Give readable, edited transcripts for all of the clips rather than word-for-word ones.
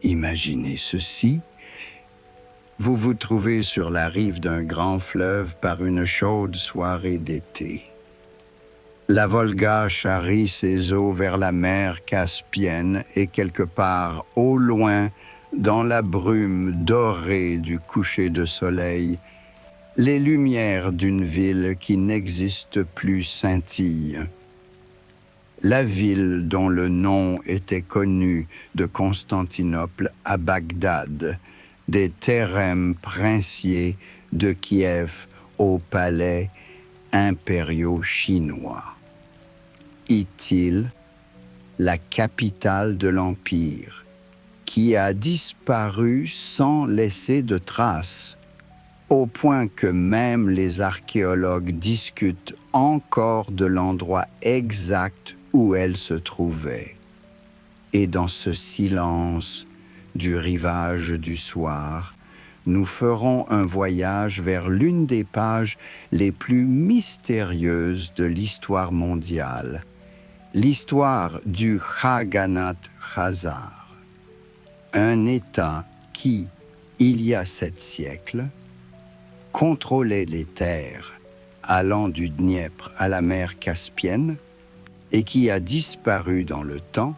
Imaginez ceci. Vous vous trouvez sur la rive d'un grand fleuve par une chaude soirée d'été. La Volga charrie ses eaux vers la mer Caspienne et quelque part au loin, dans la brume dorée du coucher de soleil, les lumières d'une ville qui n'existe plus scintillent. La ville dont le nom était connu de Constantinople à Bagdad, des terrens princiers de Kiev aux palais impériaux chinois. Ithil, la capitale de l'Empire, qui a disparu sans laisser de traces, au point que même les archéologues discutent encore de l'endroit exact où elle se trouvait. Et dans ce silence du rivage du soir, nous ferons un voyage vers l'une des pages les plus mystérieuses de l'histoire mondiale, l'histoire du Khaganat Khazar, un État qui, il y a 7 siècles, contrôlait les terres allant du Dniepr à la mer Caspienne et qui a disparu dans le temps,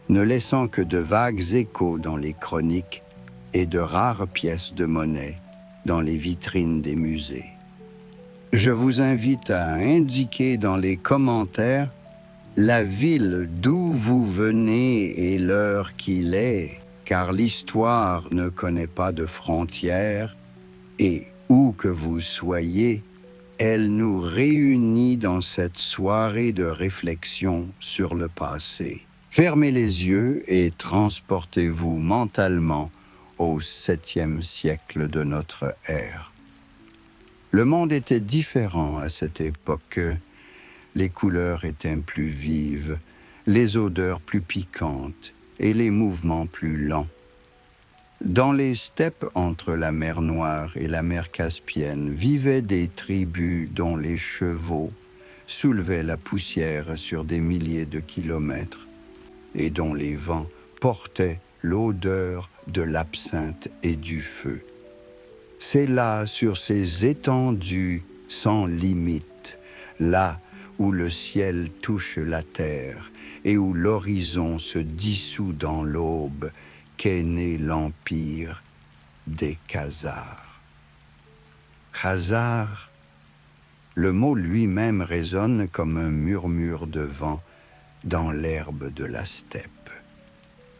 ne laissant que de vagues échos dans les chroniques et de rares pièces de monnaie dans les vitrines des musées. Je vous invite à indiquer dans les commentaires la ville d'où vous venez et l'heure qu'il est, car l'histoire ne connaît pas de frontières et où que vous soyez, elle nous réunit dans cette soirée de réflexion sur le passé. Fermez les yeux et transportez-vous mentalement au 7e siècle de notre ère. Le monde était différent à cette époque. Les couleurs étaient plus vives, les odeurs plus piquantes et les mouvements plus lents. Dans les steppes entre la mer Noire et la mer Caspienne vivaient des tribus dont les chevaux soulevaient la poussière sur des milliers de kilomètres et dont les vents portaient l'odeur de l'absinthe et du feu. C'est là, sur ces étendues sans limite, là où le ciel touche la terre et où l'horizon se dissout dans l'aube, qu'est né l'empire des Khazars. Khazar, le mot lui-même résonne comme un murmure de vent dans l'herbe de la steppe.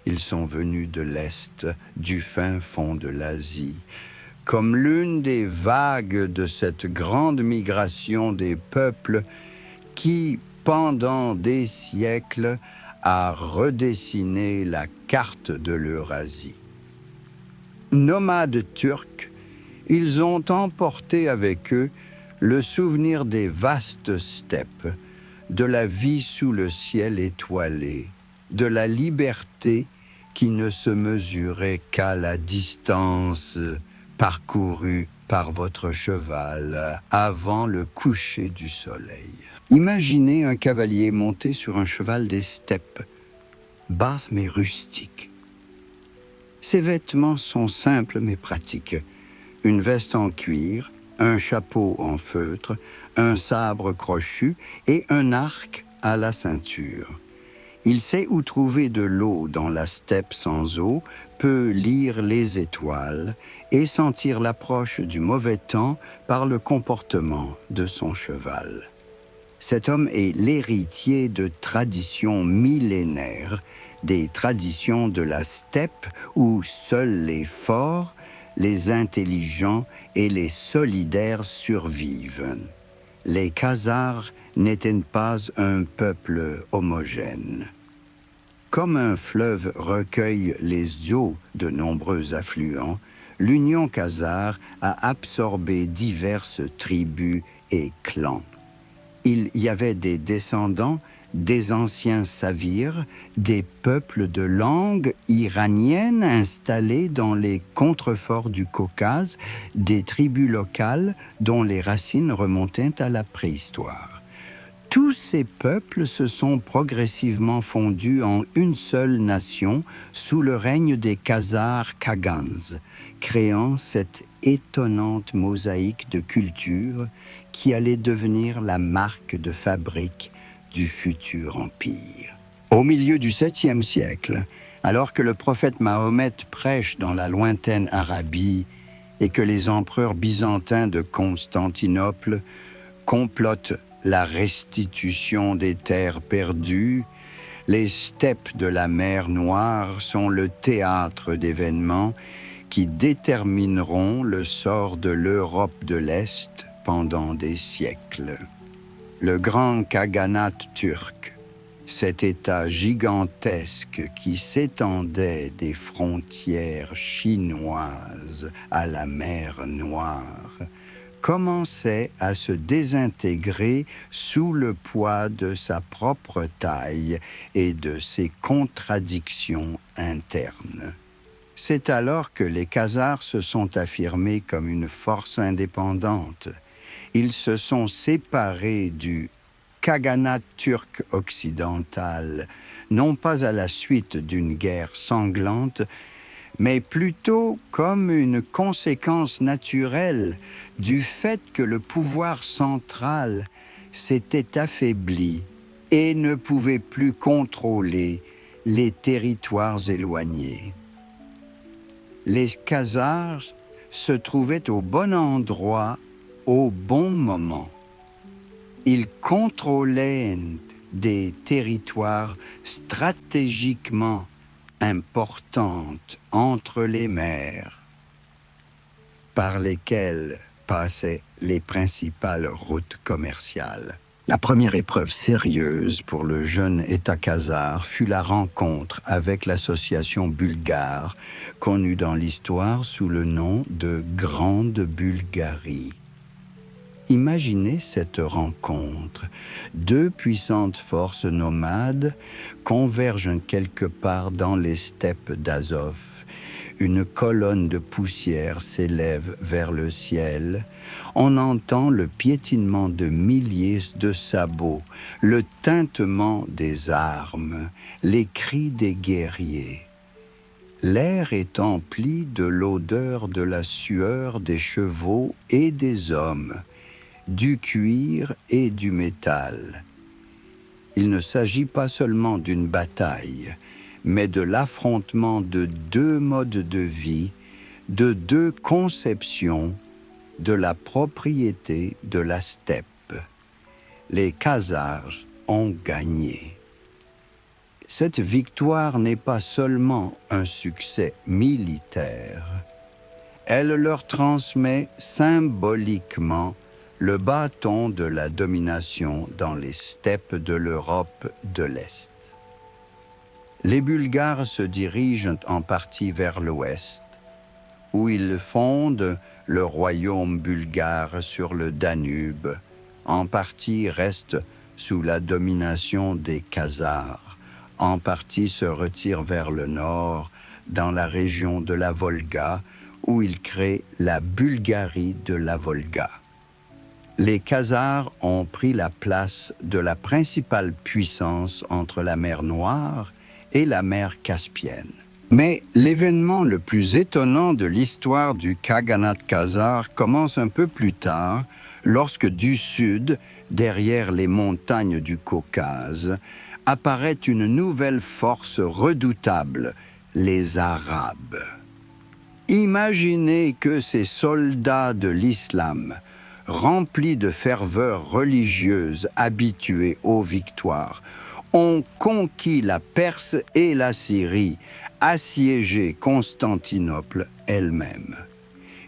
Ils sont venus de l'Est, du fin fond de l'Asie, comme l'une des vagues de cette grande migration des peuples qui, pendant des siècles, a redessiné la carte de l'Eurasie. Nomades turcs, ils ont emporté avec eux le souvenir des vastes steppes, de la vie sous le ciel étoilé, de la liberté qui ne se mesurait qu'à la distance parcourue par votre cheval avant le coucher du soleil. Imaginez un cavalier monté sur un cheval des steppes, basse mais rustique. Ses vêtements sont simples mais pratiques. Une veste en cuir, un chapeau en feutre, un sabre crochu et un arc à la ceinture. Il sait où trouver de l'eau dans la steppe sans eau, peut lire les étoiles et sentir l'approche du mauvais temps par le comportement de son cheval. Cet homme est l'héritier de traditions millénaires, des traditions de la steppe où seuls les forts, les intelligents et les solidaires survivent. Les Khazars n'étaient pas un peuple homogène. Comme un fleuve recueille les eaux de nombreux affluents, l'Union khazare a absorbé diverses tribus et clans. Il y avait des descendants des anciens Savirs, des peuples de langue iranienne installés dans les contreforts du Caucase, des tribus locales dont les racines remontaient à la préhistoire. Tous ces peuples se sont progressivement fondus en une seule nation sous le règne des Khazars Khagans, créant cette étonnante mosaïque de culture qui allait devenir la marque de fabrique du futur empire. Au milieu du 7e siècle, alors que le prophète Mahomet prêche dans la lointaine Arabie et que les empereurs byzantins de Constantinople complotent la restitution des terres perdues, les steppes de la mer Noire sont le théâtre d'événements qui détermineront le sort de l'Europe de l'Est pendant des siècles. Le grand khaganat turc, cet État gigantesque qui s'étendait des frontières chinoises à la mer Noire, commençait à se désintégrer sous le poids de sa propre taille et de ses contradictions internes. C'est alors que les Khazars se sont affirmés comme une force indépendante. Ils se sont séparés du Khaganat turc occidental, non pas à la suite d'une guerre sanglante, mais plutôt comme une conséquence naturelle du fait que le pouvoir central s'était affaibli et ne pouvait plus contrôler les territoires éloignés. Les Khazars se trouvaient au bon endroit, au bon moment. Ils contrôlaient des territoires stratégiquement importantes entre les mers, par lesquelles passaient les principales routes commerciales. La première épreuve sérieuse pour le jeune État khazar fut la rencontre avec l'association bulgare, connue dans l'histoire sous le nom de Grande Bulgarie. Imaginez cette rencontre. Deux puissantes forces nomades convergent quelque part dans les steppes d'Azov. Une colonne de poussière s'élève vers le ciel. On entend le piétinement de milliers de sabots, le tintement des armes, les cris des guerriers. L'air est empli de l'odeur de la sueur des chevaux et des hommes, du cuir et du métal. Il ne s'agit pas seulement d'une bataille, mais de l'affrontement de deux modes de vie, de deux conceptions de la propriété de la steppe. Les Khazars ont gagné. Cette victoire n'est pas seulement un succès militaire, elle leur transmet symboliquement le bâton de la domination dans les steppes de l'Europe de l'Est. Les Bulgares se dirigent en partie vers l'ouest, où ils fondent le royaume bulgare sur le Danube, en partie restent sous la domination des Khazars, en partie se retirent vers le nord, dans la région de la Volga, où ils créent la Bulgarie de la Volga. Les Khazars ont pris la place de la principale puissance entre la mer Noire et la mer Caspienne. Mais l'événement le plus étonnant de l'histoire du Khaganat khazar commence un peu plus tard, lorsque du sud, derrière les montagnes du Caucase, apparaît une nouvelle force redoutable, les Arabes. Imaginez que ces soldats de l'islam, remplis de ferveur religieuse, habitués aux victoires, ont conquis la Perse et la Syrie, assiégé Constantinople elle-même.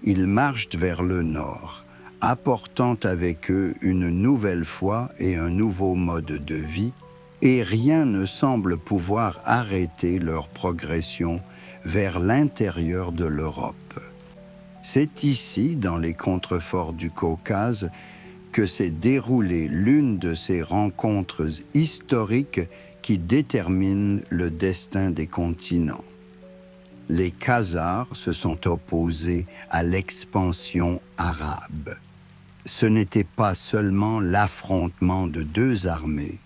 Ils marchent vers le nord, apportant avec eux une nouvelle foi et un nouveau mode de vie, et rien ne semble pouvoir arrêter leur progression vers l'intérieur de l'Europe. C'est ici, dans les contreforts du Caucase, que s'est déroulée l'une de ces rencontres historiques qui déterminent le destin des continents. Les Khazars se sont opposés à l'expansion arabe. ce n'était pas seulement l'affrontement de deux armées,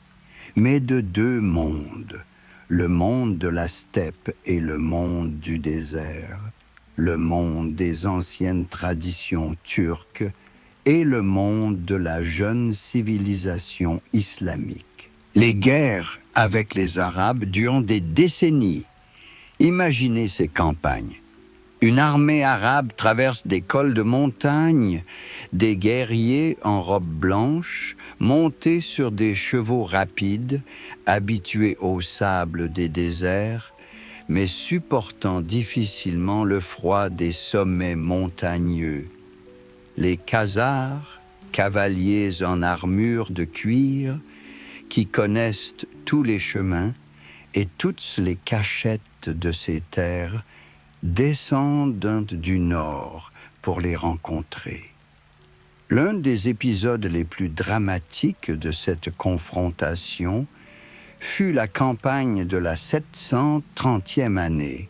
mais de deux mondes, le monde de la steppe et le monde du désert, le monde des anciennes traditions turques et le monde de la jeune civilisation islamique. Les guerres avec les Arabes durent des décennies. Imaginez ces campagnes. Une armée arabe traverse des cols de montagne, des guerriers en robe blanche, montés sur des chevaux rapides, habitués au sable des déserts, mais supportant difficilement le froid des sommets montagneux. Les khazars, cavaliers en armure de cuir, qui connaissent tous les chemins et toutes les cachettes de ces terres, descendent du nord pour les rencontrer. L'un des épisodes les plus dramatiques de cette confrontation fut la campagne de la 730e année,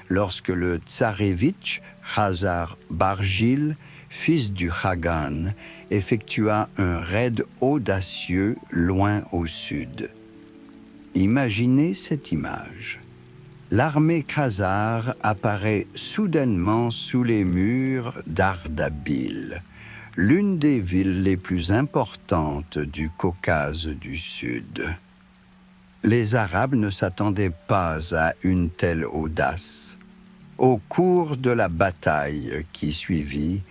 lorsque le tsarévitch Khazar Barjil, fils du Khagan, effectua un raid audacieux loin au sud. Imaginez cette image. L'armée khazare apparaît soudainement sous les murs d'Ardabil, l'une des villes les plus importantes du Caucase du Sud. Les Arabes ne s'attendaient pas à une telle audace. Au cours de la bataille qui suivit,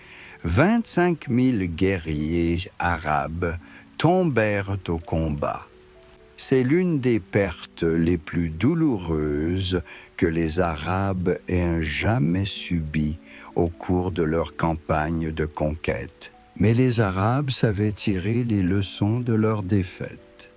25 000 guerriers arabes tombèrent au combat. C'est l'une des pertes les plus douloureuses que les Arabes aient jamais subies au cours de leur campagne de conquête. Mais les Arabes savaient tirer les leçons de leur défaite.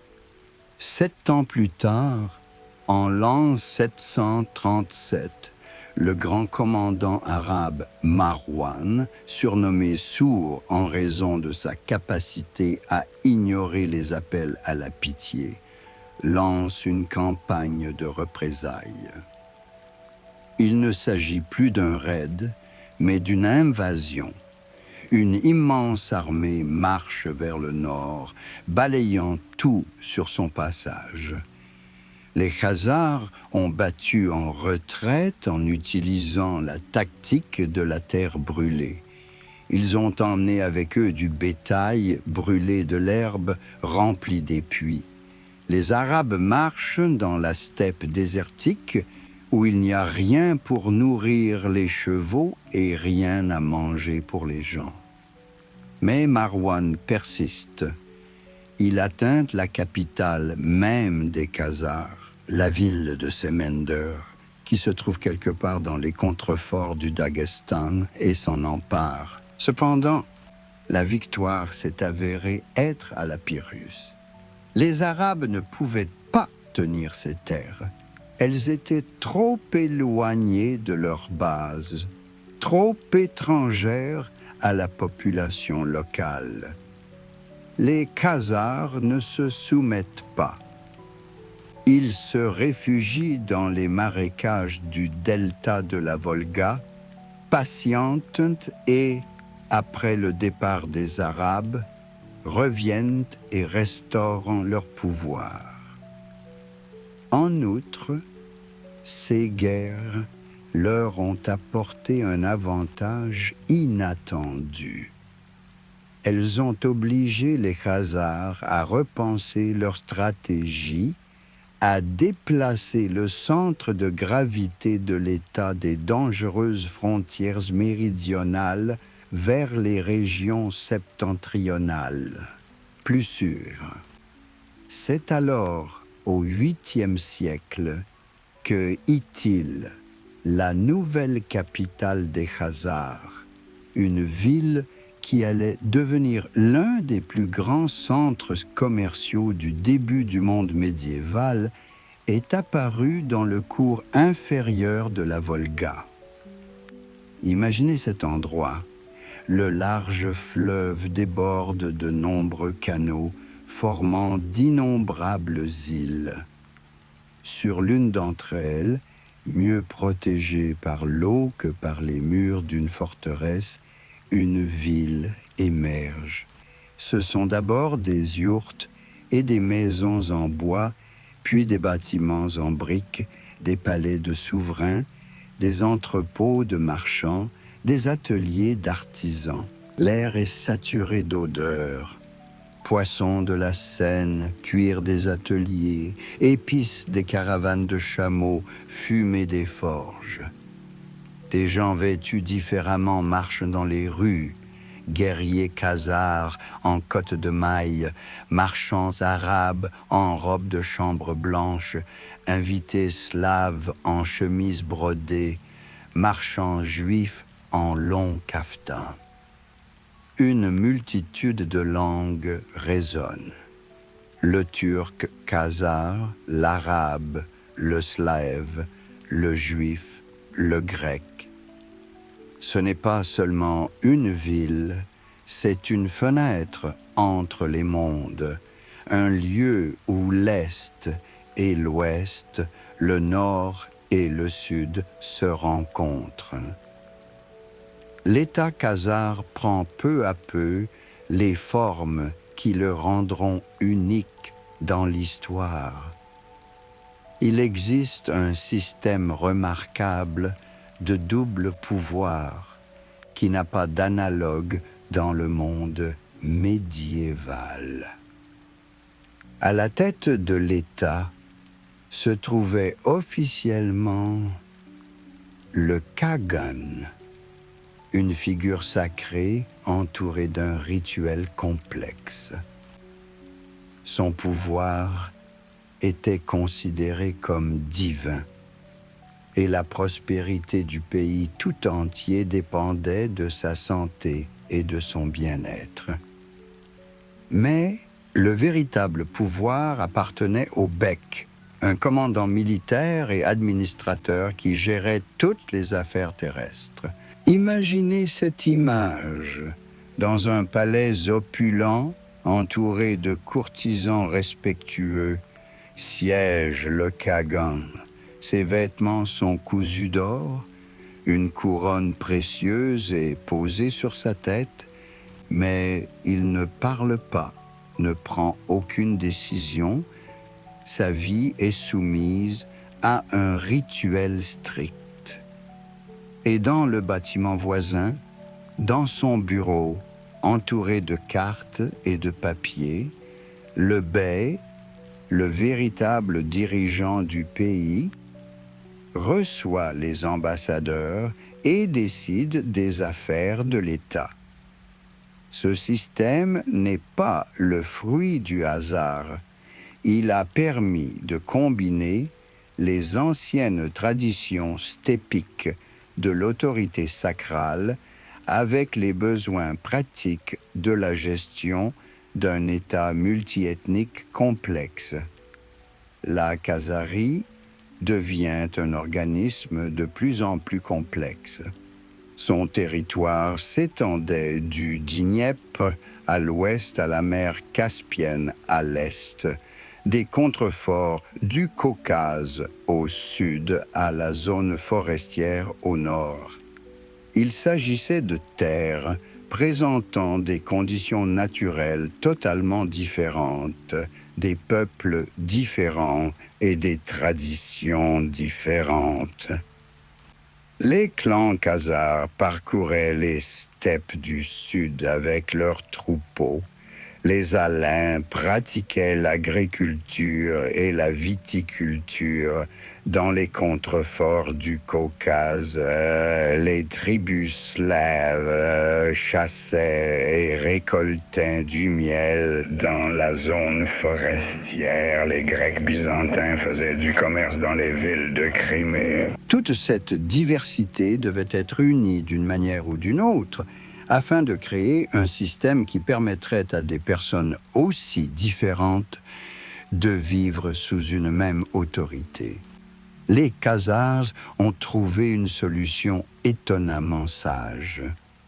7 ans plus tard, en l'an 737, le grand commandant arabe Marwan, surnommé sourd en raison de sa capacité à ignorer les appels à la pitié, lance une campagne de représailles. Il ne s'agit plus d'un raid, mais d'une invasion. Une immense armée marche vers le nord, balayant tout sur son passage. Les Khazars ont battu en retraite en utilisant la tactique de la terre brûlée. Ils ont emmené avec eux du bétail brûlé de l'herbe remplie des puits. Les Arabes marchent dans la steppe désertique où il n'y a rien pour nourrir les chevaux et rien à manger pour les gens. Mais Marwan persiste. Il atteint la capitale même des Khazars, la ville de Semender, qui se trouve quelque part dans les contreforts du Daghestan, et s'en empare. Cependant, la victoire s'est avérée être à la Pyrrhus. Les Arabes ne pouvaient pas tenir ces terres. Elles étaient trop éloignées de leur base, trop étrangères à la population locale. Les Khazars ne se soumettent pas. Ils se réfugient dans les marécages du delta de la Volga, patientent et, après le départ des Arabes, reviennent et restaurent leur pouvoir. En outre, ces guerres leur ont apporté un avantage inattendu. Elles ont obligé les Khazars à repenser leur stratégie, à déplacer le centre de gravité de l'État des dangereuses frontières méridionales vers les régions septentrionales, plus sûres. C'est alors, au 8e siècle, que Itil, la nouvelle capitale des Khazars, une ville qui allait devenir l'un des plus grands centres commerciaux du début du monde médiéval, est apparue dans le cours inférieur de la Volga. Imaginez cet endroit. Le large fleuve déborde de nombreux canaux, formant d'innombrables îles. Sur l'une d'entre elles, mieux protégée par l'eau que par les murs d'une forteresse, une ville émergent. Ce sont d'abord des yourtes et des maisons en bois, puis des bâtiments en briques, des palais de souverains, des entrepôts de marchands, des ateliers d'artisans. L'air est saturé d'odeurs. Poissons de la Seine, cuir des ateliers, épices des caravanes de chameaux, fumée des forges. Des gens vêtus différemment marchent dans les rues, guerriers khazars en cotte de maille, marchands arabes en robe de chambre blanche, invités slaves en chemise brodée, marchands juifs en long cafetan. Une multitude de langues résonnent. Le turc khazar, l'arabe, le slave, le juif, le grec. Ce n'est pas seulement une ville, c'est une fenêtre entre les mondes, un lieu où l'Est et l'Ouest, le Nord et le Sud se rencontrent. L'État khazar prend peu à peu les formes qui le rendront unique dans l'histoire. Il existe un système remarquable de double pouvoir qui n'a pas d'analogue dans le monde médiéval. À la tête de l'État se trouvait officiellement le Khagan, une figure sacrée entourée d'un rituel complexe. Son pouvoir était considéré comme divin et la prospérité du pays tout entier dépendait de sa santé et de son bien-être. Mais le véritable pouvoir appartenait au Bek, un commandant militaire et administrateur qui gérait toutes les affaires terrestres. Imaginez cette image dans un palais opulent, entouré de courtisans respectueux, siège le Khagan. Ses vêtements sont cousus d'or, une couronne précieuse est posée sur sa tête, mais il ne parle pas, ne prend aucune décision. Sa vie est soumise à un rituel strict. Et dans le bâtiment voisin, dans son bureau, entouré de cartes et de papiers, le bey, le véritable dirigeant du pays, reçoit les ambassadeurs et décide des affaires de l'État. Ce système n'est pas le fruit du hasard. Il a permis de combiner les anciennes traditions steppiques de l'autorité sacrale avec les besoins pratiques de la gestion d'un État multiethnique complexe. La Khazarie devient un organisme de plus en plus complexe. Son territoire s'étendait du Dniepr à l'ouest à la mer Caspienne à l'est, des contreforts du Caucase au sud à la zone forestière au nord. Il s'agissait de terres présentant des conditions naturelles totalement différentes, des peuples différents et des traditions différentes. Les clans khazars parcouraient les steppes du sud avec leurs troupeaux. Les Alains pratiquaient l'agriculture et la viticulture dans les contreforts du Caucase. Les tribus slaves chassaient et récoltaient du miel dans la zone forestière. Les Grecs byzantins faisaient du commerce dans les villes de Crimée. Toute cette diversité devait être unie d'une manière ou d'une autre afin de créer un système qui permettrait à des personnes aussi différentes de vivre sous une même autorité. Les Khazars ont trouvé une solution étonnamment sage.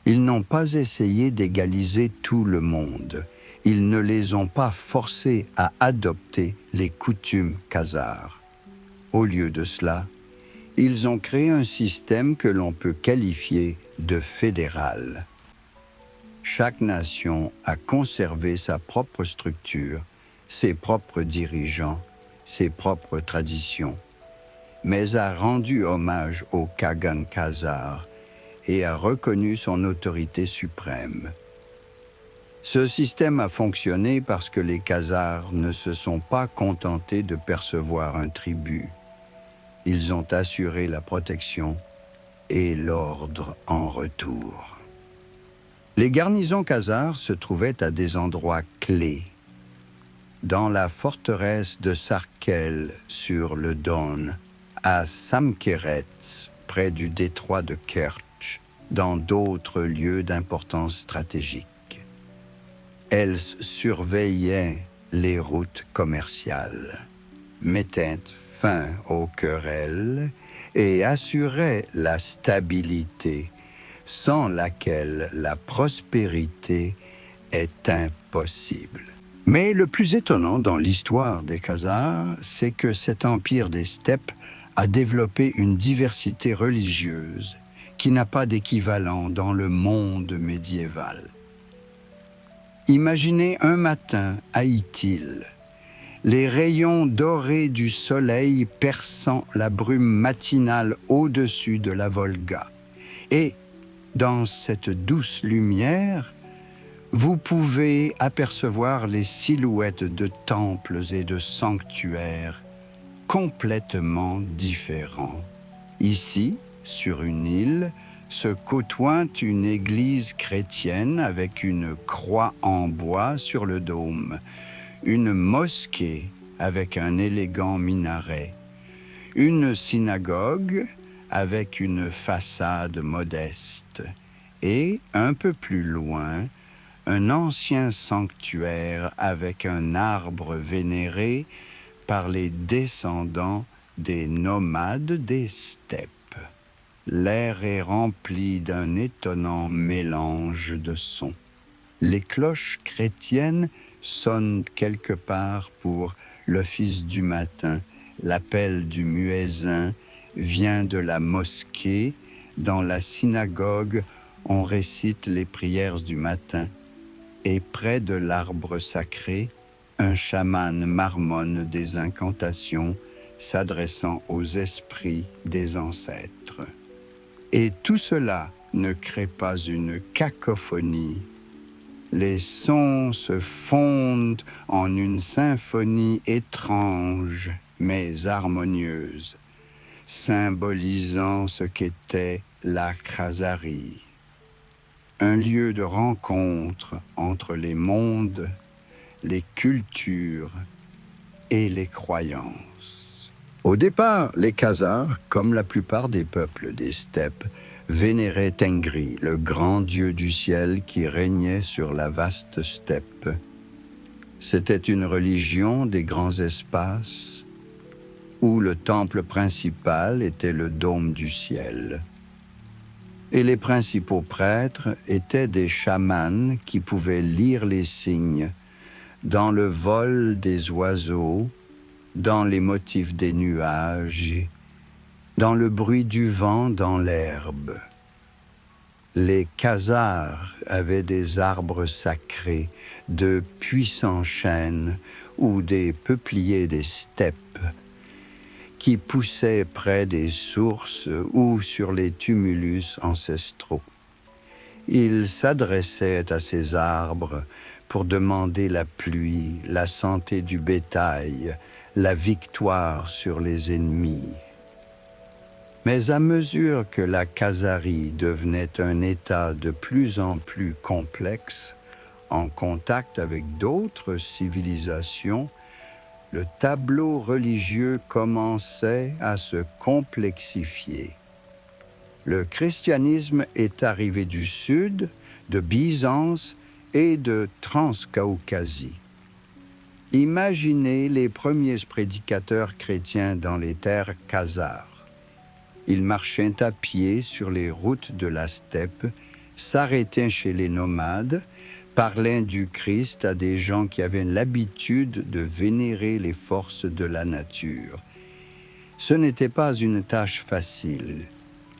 Ils n'ont pas essayé d'égaliser tout le monde. Ils ne les ont pas forcés à adopter les coutumes khazars. Au lieu de cela, ils ont créé un système que l'on peut qualifier de fédéral. chaque nation a conservé sa propre structure, ses propres dirigeants, ses propres traditions, mais a rendu hommage au Kagan Khazar et a reconnu son autorité suprême. Ce système a fonctionné parce que les Khazars ne se sont pas contentés de percevoir un tribut. Ils ont assuré la protection et l'ordre en retour. Les garnisons khazars se trouvaient à des endroits clés. Dans la forteresse de Sarkel sur le Don, à Samkeretz, près du détroit de Kertch, dans d'autres lieux d'importance stratégique. Elles surveillaient les routes commerciales, mettaient fin aux querelles et assuraient la stabilité, sans laquelle la prospérité est impossible. Mais le plus étonnant dans l'histoire des Khazars, c'est que cet empire des steppes a développé une diversité religieuse qui n'a pas d'équivalent dans le monde médiéval. Imaginez un matin à Ithil, les rayons dorés du soleil perçant la brume matinale au-dessus de la Volga. Et, dans cette douce lumière, vous pouvez apercevoir les silhouettes de temples et de sanctuaires complètement différents. Ici, sur une île, se côtoie une église chrétienne avec une croix en bois sur le dôme, une mosquée avec un élégant minaret, une synagogue avec une façade modeste et, un peu plus loin, un ancien sanctuaire avec un arbre vénéré par les descendants des nomades des steppes. L'air est rempli d'un étonnant mélange de sons. Les cloches chrétiennes sonnent quelque part pour l'office du matin. L'appel du muezzin vient de la mosquée. Dans la synagogue, on récite les prières du matin. Et près de l'arbre sacré, un chaman marmonne des incantations s'adressant aux esprits des ancêtres. Et tout cela ne crée pas une cacophonie. Les sons se fondent en une symphonie étrange mais harmonieuse, symbolisant ce qu'était la Khazarie. Un lieu de rencontre entre les mondes, les cultures et les croyances. Au départ, les Khazars, comme la plupart des peuples des steppes, vénéraient Tengri, le grand dieu du ciel qui régnait sur la vaste steppe. C'était une religion des grands espaces où le temple principal était le dôme du ciel. Et les principaux prêtres étaient des chamans qui pouvaient lire les signes dans le vol des oiseaux, dans les motifs des nuages, dans le bruit du vent dans l'herbe. Les Khazars avaient des arbres sacrés, de puissants chênes ou des peupliers des steppes qui poussaient près des sources ou sur les tumulus ancestraux. Ils s'adressaient à ces arbres pour demander la pluie, la santé du bétail, la victoire sur les ennemis. Mais à mesure que la Khazarie devenait un État de plus en plus complexe, en contact avec d'autres civilisations, le tableau religieux commençait à se complexifier. Le christianisme est arrivé du sud, de Byzance et de Transcaucasie. Imaginez les premiers prédicateurs chrétiens dans les terres khazars. Ils marchaient à pied sur les routes de la steppe, s'arrêtaient chez les nomades, parlaient du Christ à des gens qui avaient l'habitude de vénérer les forces de la nature. Ce n'était pas une tâche facile.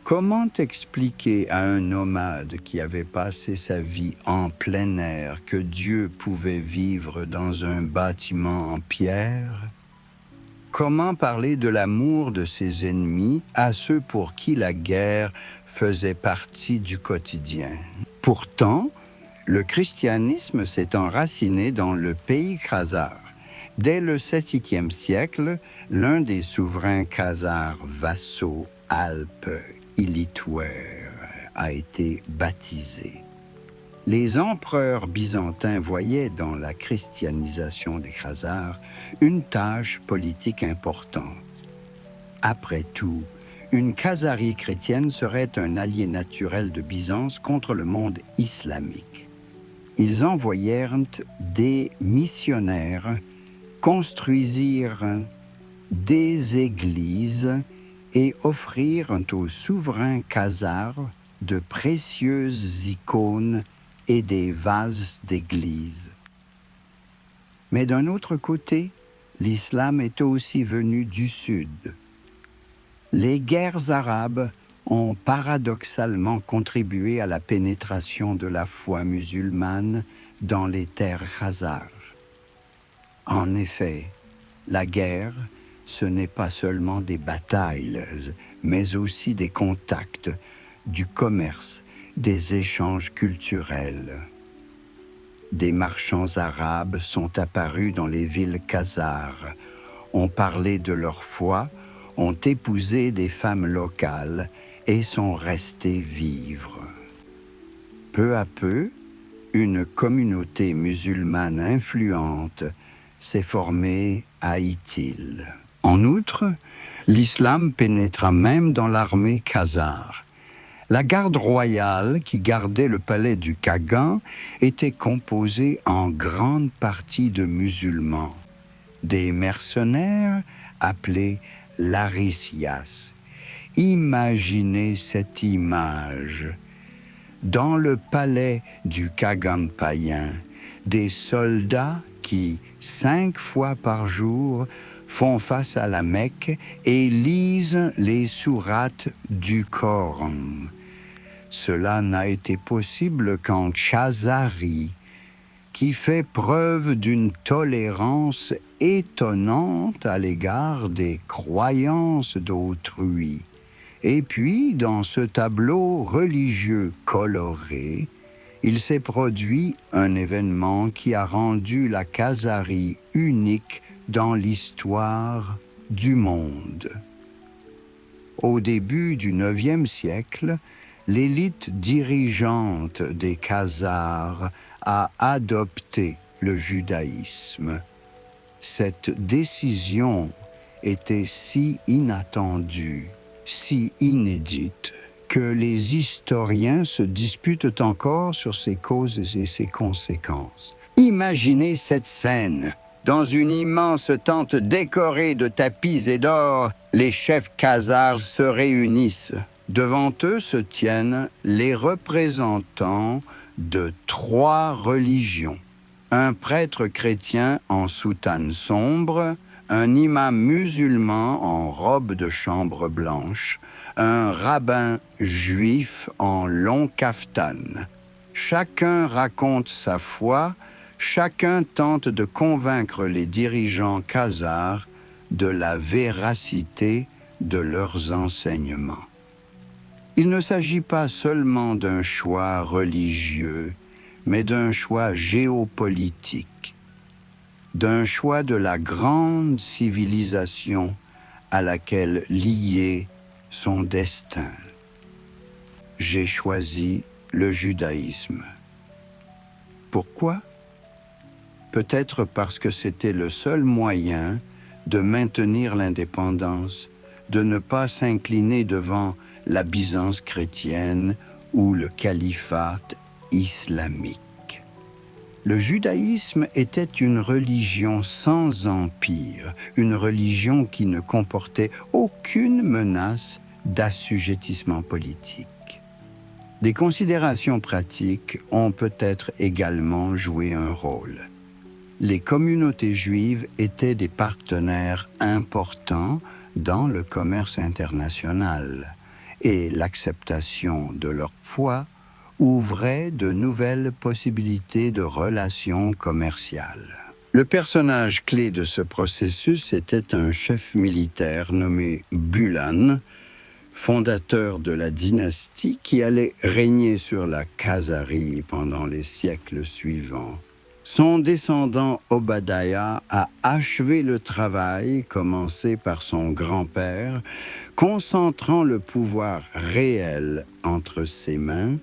Comment expliquer à un nomade qui avait passé sa vie en plein air que Dieu pouvait vivre dans un bâtiment en pierre? Comment parler de l'amour de ses ennemis à ceux pour qui la guerre faisait partie du quotidien? Pourtant, le christianisme s'est enraciné dans le pays khazar. Dès le XVIIe siècle, l'un des souverains khazars vassaux Alpes Ilitwer a été baptisé. Les empereurs byzantins voyaient dans la christianisation des Khazars une tâche politique importante. Après tout, une Khazarie chrétienne serait un allié naturel de Byzance contre le monde islamique. Ils envoyèrent des missionnaires, construisirent des églises et offrirent aux souverains khazars de précieuses icônes et des vases d'église. Mais d'un autre côté, l'islam était aussi venu du sud. Les guerres arabes ont paradoxalement contribué à la pénétration de la foi musulmane dans les terres khazares. En effet, la guerre, ce n'est pas seulement des batailles, mais aussi des contacts, du commerce, des échanges culturels. Des marchands arabes sont apparus dans les villes khazares, ont parlé de leur foi, ont épousé des femmes locales et sont restés vivre. Peu à peu, une communauté musulmane influente s'est formée à Itil. En outre, l'islam pénétra même dans l'armée khazare. La garde royale qui gardait le palais du Khagan était composée en grande partie de musulmans. Des mercenaires appelés laricias. Imaginez cette image. Dans le palais du Khagan païen, des soldats qui, 5 fois par jour, font face à la Mecque et lisent les sourates du Coran. Cela n'a été possible qu'en Khazarie, qui fait preuve d'une tolérance étonnante à l'égard des croyances d'autrui. Et puis, dans ce tableau religieux coloré, il s'est produit un événement qui a rendu la Khazarie unique dans l'histoire du monde. Au début du IXe siècle, l'élite dirigeante des Khazars a adopté le judaïsme. Cette décision était si inattendue, si inédite, que les historiens se disputent encore sur ses causes et ses conséquences. Imaginez cette scène. Dans une immense tente décorée de tapis et d'or, les chefs khazars se réunissent. Devant eux se tiennent les représentants de 3 religions. Un prêtre chrétien en soutane sombre, un imam musulman en robe de chambre blanche, un rabbin juif en long kaftan. Chacun raconte sa foi, chacun tente de convaincre les dirigeants khazars de la véracité de leurs enseignements. Il ne s'agit pas seulement d'un choix religieux, mais d'un choix géopolitique, d'un choix de la grande civilisation à laquelle lié son destin. J'ai choisi le judaïsme. Pourquoi? Peut-être parce que c'était le seul moyen de maintenir l'indépendance, de ne pas s'incliner devant la Byzance chrétienne ou le califat islamique. Le judaïsme était une religion sans empire, une religion qui ne comportait aucune menace d'assujettissement politique. Des considérations pratiques ont peut-être également joué un rôle. Les communautés juives étaient des partenaires importants dans le commerce international et l'acceptation de leur foi ouvrait de nouvelles possibilités de relations commerciales. Le personnage clé de ce processus était un chef militaire nommé Bulan, fondateur de la dynastie qui allait régner sur la Khazarie pendant les siècles suivants. Son descendant Obadiah a achevé le travail commencé par son grand-père, concentrant le pouvoir réel entre ses mains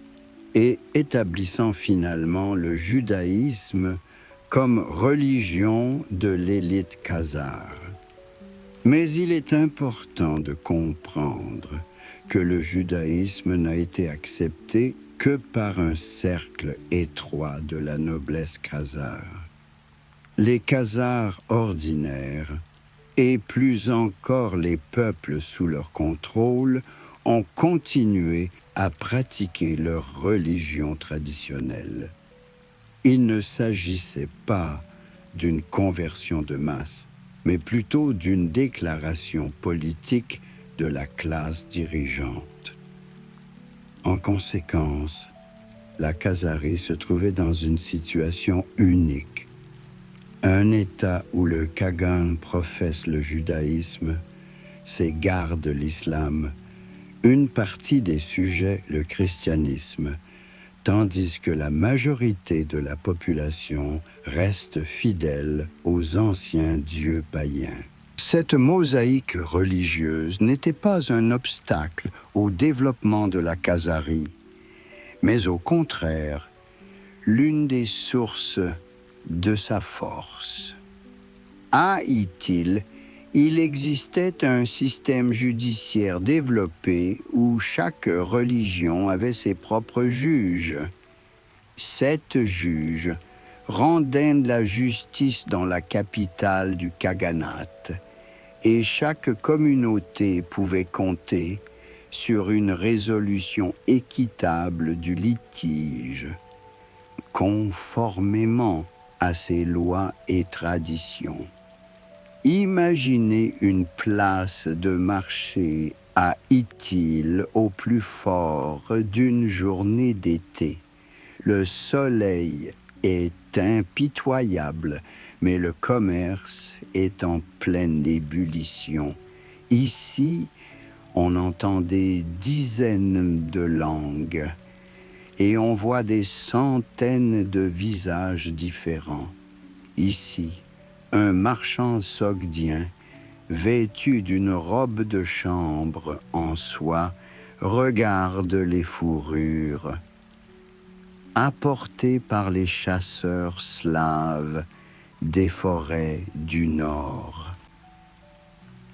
et établissant finalement le judaïsme comme religion de l'élite khazare. Mais il est important de comprendre que le judaïsme n'a été accepté que par un cercle étroit de la noblesse khazare. Les Khazars ordinaires, et plus encore les peuples sous leur contrôle, ont continué à pratiquer leur religion traditionnelle. Il ne s'agissait pas d'une conversion de masse, mais plutôt d'une déclaration politique de la classe dirigeante. En conséquence, la Khazarie se trouvait dans une situation unique. Un État où le Khagan professe le judaïsme, s'égarde l'islam, une partie des sujets le christianisme, tandis que la majorité de la population reste fidèle aux anciens dieux païens. Cette mosaïque religieuse n'était pas un obstacle au développement de la Khazarie, mais au contraire, l'une des sources de sa force. À Ithil, il existait un système judiciaire développé où chaque religion avait ses propres juges. 7 juges rendaient la justice dans la capitale du Khaganat, et chaque communauté pouvait compter sur une résolution équitable du litige, conformément à ses lois et traditions. Imaginez une place de marché à Ithil au plus fort d'une journée d'été. Le soleil est impitoyable, mais le commerce est en pleine ébullition. Ici, on entend des dizaines de langues et on voit des centaines de visages différents. Ici, un marchand sogdien, vêtu d'une robe de chambre en soie, regarde les fourrures apportées par les chasseurs slaves des forêts du Nord.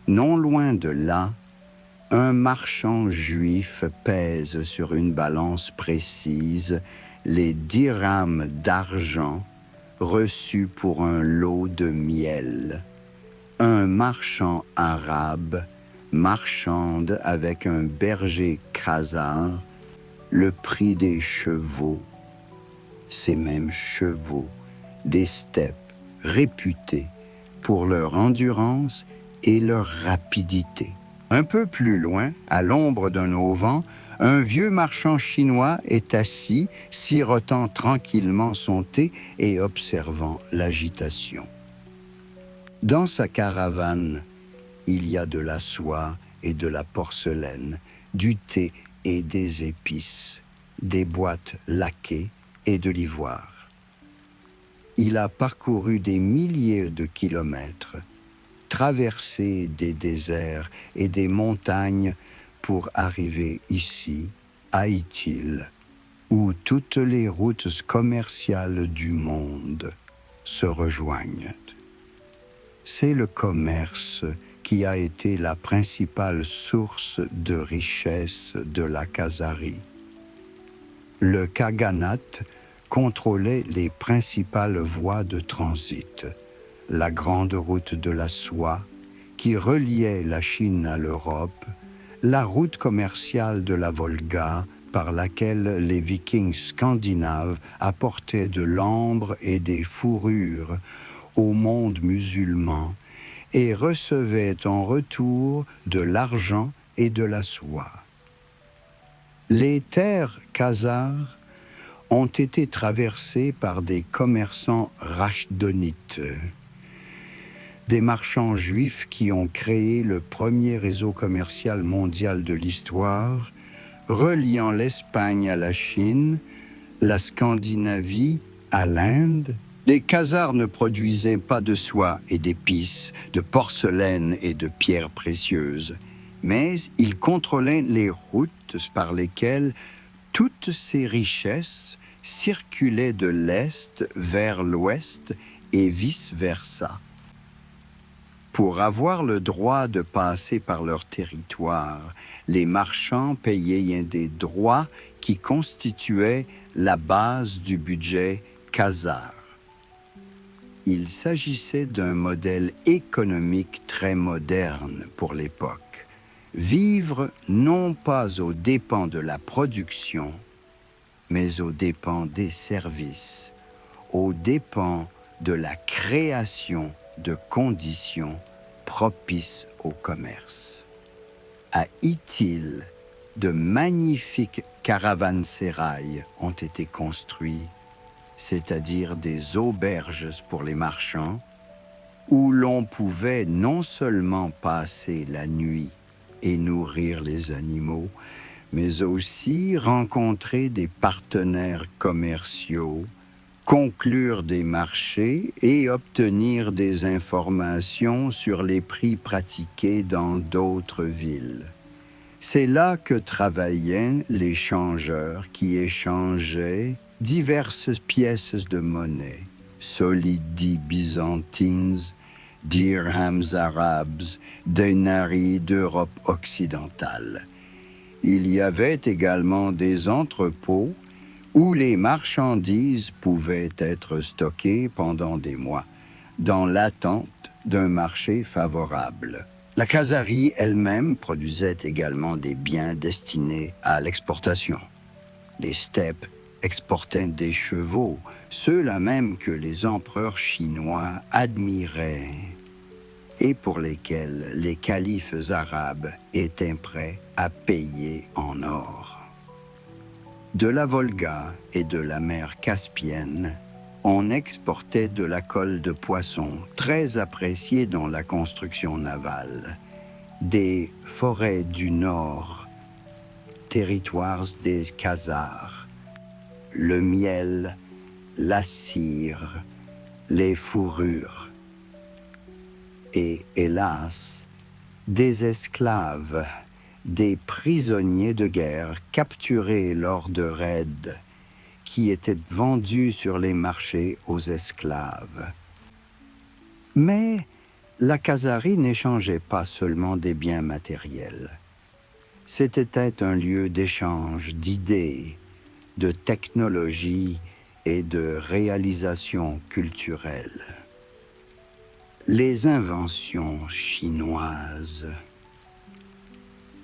Non loin de là, un marchand juif pèse sur une balance précise les dirhams d'argent reçus pour un lot de miel. Un marchand arabe marchande avec un berger khazar le prix des chevaux. Ces mêmes chevaux des steppes réputés pour leur endurance et leur rapidité. Un peu plus loin, à l'ombre d'un auvent, un vieux marchand chinois est assis, sirotant tranquillement son thé et observant l'agitation. Dans sa caravane, il y a de la soie et de la porcelaine, du thé et des épices, des boîtes laquées et de l'ivoire. Il a parcouru des milliers de kilomètres, traversé des déserts et des montagnes pour arriver ici, à Ithil, où toutes les routes commerciales du monde se rejoignent. C'est le commerce qui a été la principale source de richesse de la Khazarie. Le Khaganat contrôlait les principales voies de transit, la grande route de la soie qui reliait la Chine à l'Europe, la route commerciale de la Volga par laquelle les Vikings scandinaves apportaient de l'ambre et des fourrures au monde musulman et recevaient en retour de l'argent et de la soie. Les terres khazars ont été traversées par des commerçants rachdonites, des marchands juifs qui ont créé le premier réseau commercial mondial de l'histoire, reliant l'Espagne à la Chine, la Scandinavie à l'Inde. Les Khazars ne produisaient pas de soie et d'épices, de porcelaine et de pierres précieuses, mais ils contrôlaient les routes par lesquelles toutes ces richesses circulaient de l'Est vers l'Ouest et vice-versa. Pour avoir le droit de passer par leur territoire, les marchands payaient des droits qui constituaient la base du budget khazar. Il s'agissait d'un modèle économique très moderne pour l'époque. Vivre non pas aux dépens de la production, mais aux dépens des services, aux dépens de la création de conditions propices au commerce. À Itil, de magnifiques caravansérails ont été construits, c'est-à-dire des auberges pour les marchands, où l'on pouvait non seulement passer la nuit et nourrir les animaux, mais aussi rencontrer des partenaires commerciaux, conclure des marchés et obtenir des informations sur les prix pratiqués dans d'autres villes. C'est là que travaillaient les changeurs qui échangeaient diverses pièces de monnaie, solidi byzantines, dirhams arabes, denarii d'Europe occidentale. Il y avait également des entrepôts où les marchandises pouvaient être stockées pendant des mois, dans l'attente d'un marché favorable. La Khazarie elle-même produisait également des biens destinés à l'exportation. Les steppes exportaient des chevaux, ceux-là même que les empereurs chinois admiraient et pour lesquels les califes arabes étaient prêts à payer en or. De la Volga et de la mer Caspienne, on exportait de la colle de poisson, très appréciée dans la construction navale, des forêts du Nord, territoires des Khazars, le miel, la cire, les fourrures et, hélas, des esclaves, des prisonniers de guerre capturés lors de raids qui étaient vendus sur les marchés aux esclaves. Mais la Khazarie n'échangeait pas seulement des biens matériels. C'était un lieu d'échange d'idées, de technologie et de réalisation culturelle. Les inventions chinoises,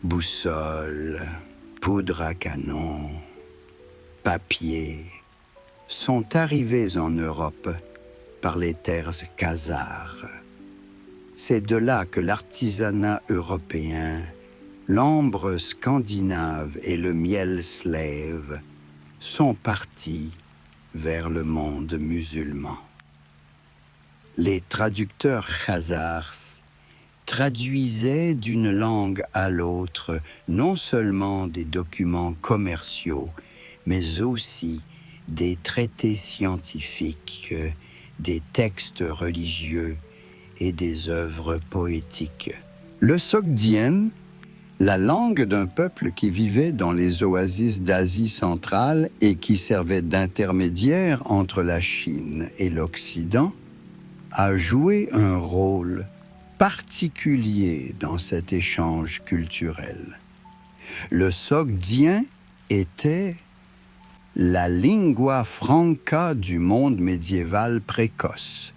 boussole, poudre à canon, papier, sont arrivées en Europe par les terres khazars. C'est de là que l'artisanat européen, l'ambre scandinave et le miel slave sont partis vers le monde musulman. Les traducteurs khazars traduisaient d'une langue à l'autre non seulement des documents commerciaux, mais aussi des traités scientifiques, des textes religieux et des œuvres poétiques. Le Sogdien, la langue d'un peuple qui vivait dans les oasis d'Asie centrale et qui servait d'intermédiaire entre la Chine et l'Occident, a joué un rôle particulier dans cet échange culturel. Le sogdien était la lingua franca du monde médiéval précoce,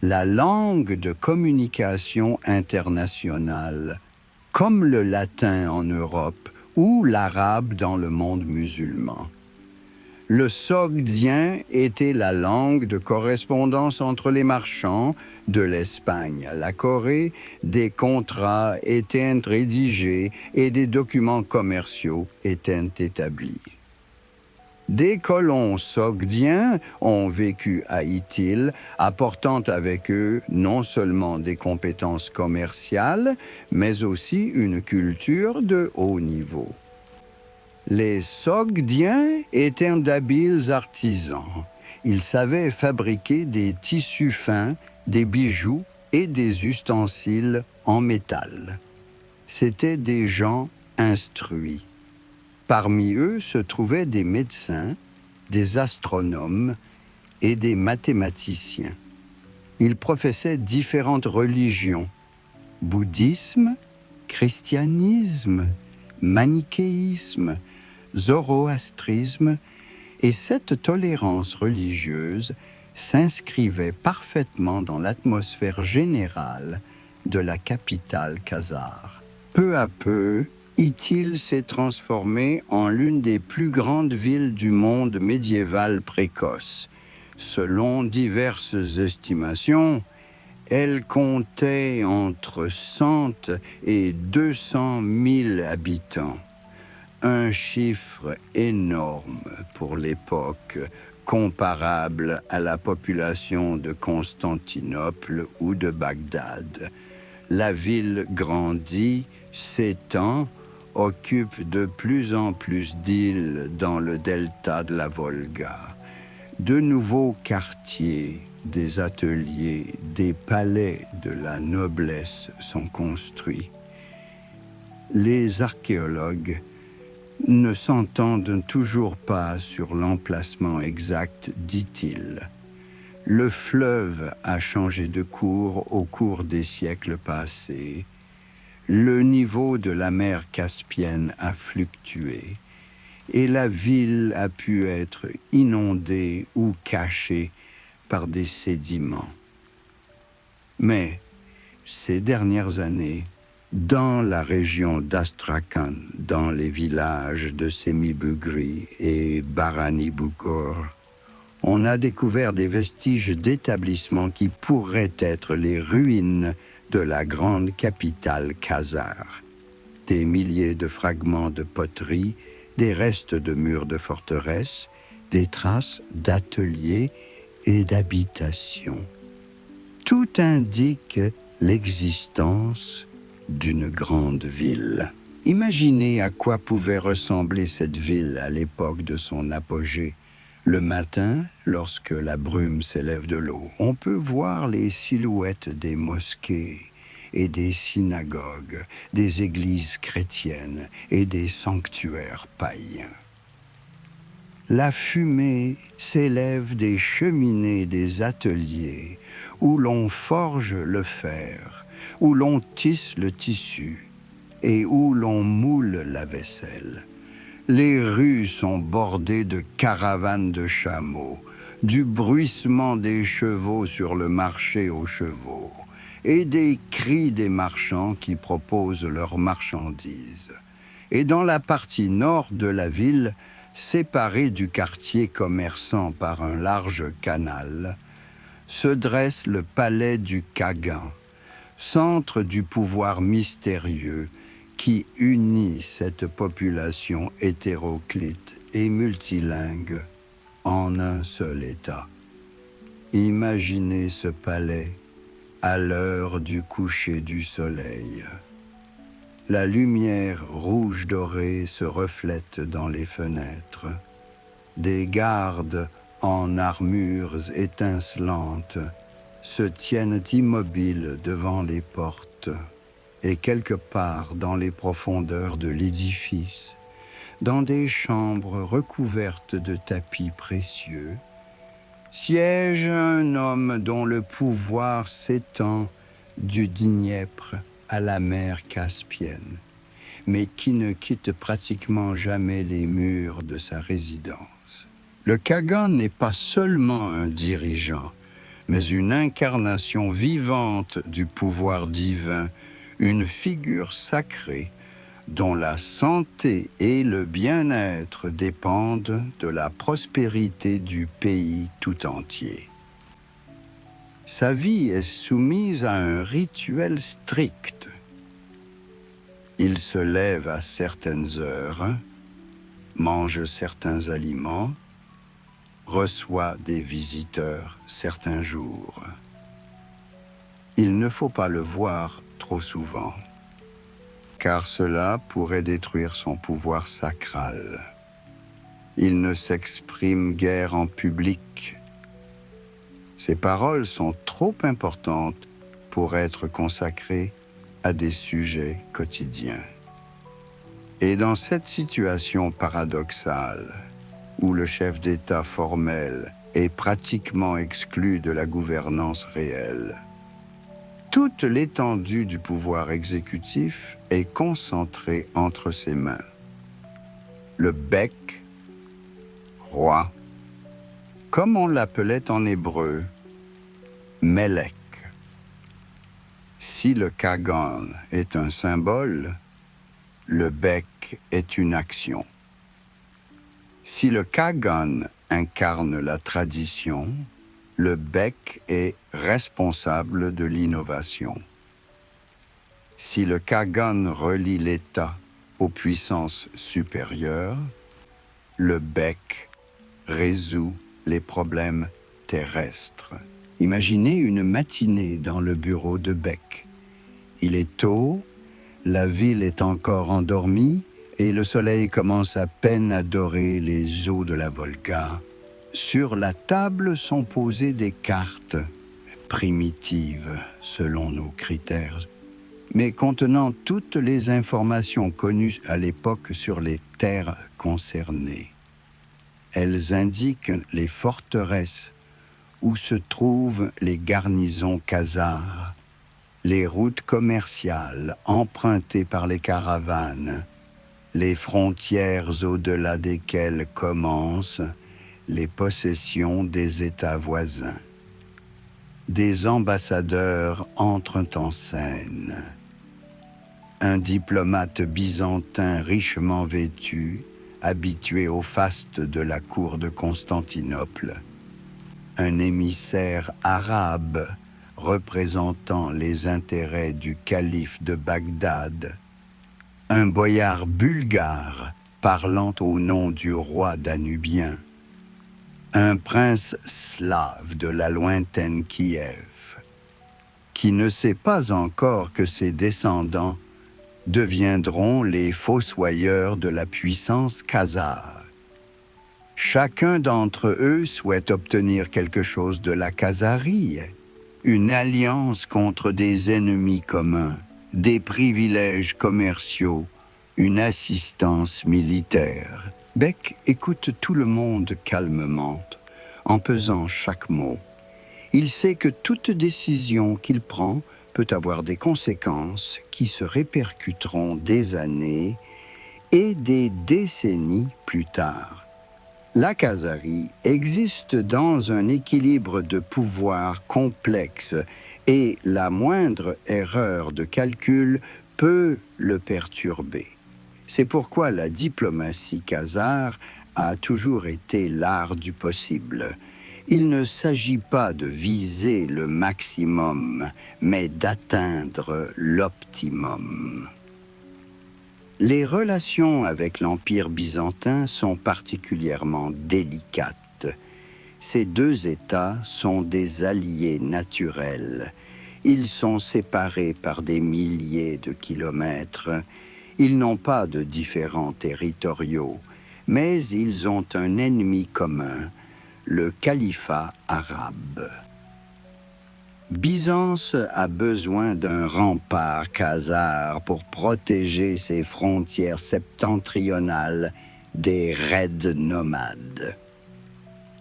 la langue de communication internationale, comme le latin en Europe ou l'arabe dans le monde musulman. Le sogdien était la langue de correspondance entre les marchands. De l'Espagne à la Corée, des contrats étaient rédigés et des documents commerciaux étaient établis. Des colons sogdiens ont vécu à Itil, apportant avec eux non seulement des compétences commerciales, mais aussi une culture de haut niveau. Les sogdiens étaient d'habiles artisans. Ils savaient fabriquer des tissus fins, des bijoux et des ustensiles en métal. C'étaient des gens instruits. Parmi eux se trouvaient des médecins, des astronomes et des mathématiciens. Ils professaient différentes religions: bouddhisme, christianisme, manichéisme, zoroastrisme, et cette tolérance religieuse s'inscrivait parfaitement dans l'atmosphère générale de la capitale khazare. Peu à peu, Itil s'est transformée en l'une des plus grandes villes du monde médiéval précoce. Selon diverses estimations, elle comptait entre 100 et 200 000 habitants. Un chiffre énorme pour l'époque, comparable à la population de Constantinople ou de Bagdad. La ville grandit, s'étend, occupe de plus en plus d'îles dans le delta de la Volga. De nouveaux quartiers, des ateliers, des palais de la noblesse sont construits. Les archéologues ne s'entendent toujours pas sur l'emplacement exact d'Itil. Le fleuve a changé de cours au cours des siècles passés. Le niveau de la mer Caspienne a fluctué et la ville a pu être inondée ou cachée par des sédiments. Mais ces dernières années, dans la région d'Astrakhan, dans les villages de Semibugri et Baranibugor, on a découvert des vestiges d'établissements qui pourraient être les ruines de la grande capitale khazare. Des milliers de fragments de poterie, des restes de murs de forteresse, des traces d'ateliers et d'habitations. Tout indique l'existence d'une grande ville. Imaginez à quoi pouvait ressembler cette ville à l'époque de son apogée. Le matin, lorsque la brume s'élève de l'eau, on peut voir les silhouettes des mosquées et des synagogues, des églises chrétiennes et des sanctuaires païens. La fumée s'élève des cheminées des ateliers où l'on forge le fer, où l'on tisse le tissu et où l'on moule la vaisselle. Les rues sont bordées de caravanes de chameaux, du bruissement des chevaux sur le marché aux chevaux et des cris des marchands qui proposent leurs marchandises. Et dans la partie nord de la ville, séparée du quartier commerçant par un large canal, se dresse le palais du Khagan, centre du pouvoir mystérieux qui unit cette population hétéroclite et multilingue en un seul État. Imaginez ce palais à l'heure du coucher du soleil. La lumière rouge dorée se reflète dans les fenêtres. Des gardes en armures étincelantes se tiennent immobiles devant les portes. Et quelque part dans les profondeurs de l'édifice, dans des chambres recouvertes de tapis précieux, siège un homme dont le pouvoir s'étend du Dniepr à la mer Caspienne, mais qui ne quitte pratiquement jamais les murs de sa résidence. Le Khagan n'est pas seulement un dirigeant, mais une incarnation vivante du pouvoir divin, une figure sacrée dont la santé et le bien-être dépendent de la prospérité du pays tout entier. Sa vie est soumise à un rituel strict. Il se lève à certaines heures, mange certains aliments, reçoit des visiteurs certains jours. Il ne faut pas le voir trop souvent, car cela pourrait détruire son pouvoir sacral. Il ne s'exprime guère en public. Ses paroles sont trop importantes pour être consacrées à des sujets quotidiens. Et dans cette situation paradoxale, où le chef d'État formel est pratiquement exclu de la gouvernance réelle, toute l'étendue du pouvoir exécutif est concentrée entre ses mains. Le Bek, roi, comme on l'appelait en hébreu, Melek. Si le Kagan est un symbole, le Bek est une action. Si le Kagan incarne la tradition, le Bek est responsable de l'innovation. Si le Kagan relie l'État aux puissances supérieures, le Bek résout les problèmes terrestres. Imaginez une matinée dans le bureau de Bek. Il est tôt, la ville est encore endormie et le soleil commence à peine à dorer les eaux de la Volga. Sur la table sont posées des cartes, primitives selon nos critères, mais contenant toutes les informations connues à l'époque sur les terres concernées. Elles indiquent les forteresses où se trouvent les garnisons khazars, les routes commerciales empruntées par les caravanes, les frontières au-delà desquelles commencent les possessions des États voisins. Des ambassadeurs entrent en scène. Un diplomate byzantin richement vêtu, habitué au faste de la cour de Constantinople, un émissaire arabe représentant les intérêts du calife de Bagdad, un boyard bulgare parlant au nom du roi danubien, un prince slave de la lointaine Kiev, qui ne sait pas encore que ses descendants deviendront les fossoyeurs de la puissance khazare. Chacun d'entre eux souhaite obtenir quelque chose de la Khazarie, une alliance contre des ennemis communs, des privilèges commerciaux, une assistance militaire. Bek écoute tout le monde calmement, en pesant chaque mot. Il sait que toute décision qu'il prend peut avoir des conséquences qui se répercuteront des années et des décennies plus tard. La Khazarie existe dans un équilibre de pouvoir complexe et la moindre erreur de calcul peut le perturber. C'est pourquoi la diplomatie khazare a toujours été l'art du possible. Il ne s'agit pas de viser le maximum, mais d'atteindre l'optimum. Les relations avec l'Empire byzantin sont particulièrement délicates. Ces deux États sont des alliés naturels. Ils sont séparés par des milliers de kilomètres. Ils n'ont pas de différends territoriaux, mais ils ont un ennemi commun, le califat arabe. Byzance a besoin d'un rempart khazar pour protéger ses frontières septentrionales des raids nomades.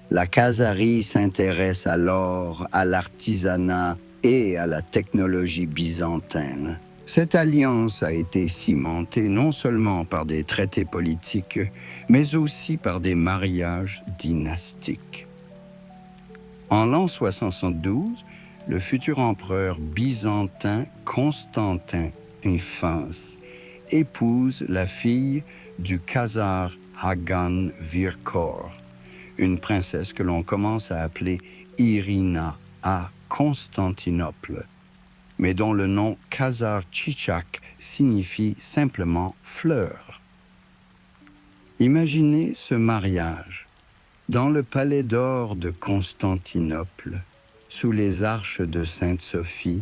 La Khazarie s'intéresse alors à l'artisanat et à la technologie byzantine. Cette alliance a été cimentée non seulement par des traités politiques, mais aussi par des mariages dynastiques. En l'an 612, le futur empereur byzantin Constantin Infance épouse la fille du Khazar Hagan Virkor, une princesse que l'on commence à appeler Irina à Constantinople, mais dont le nom Khazar Chichak signifie simplement fleur. Imaginez ce mariage dans le palais d'or de Constantinople, sous les arches de Sainte-Sophie.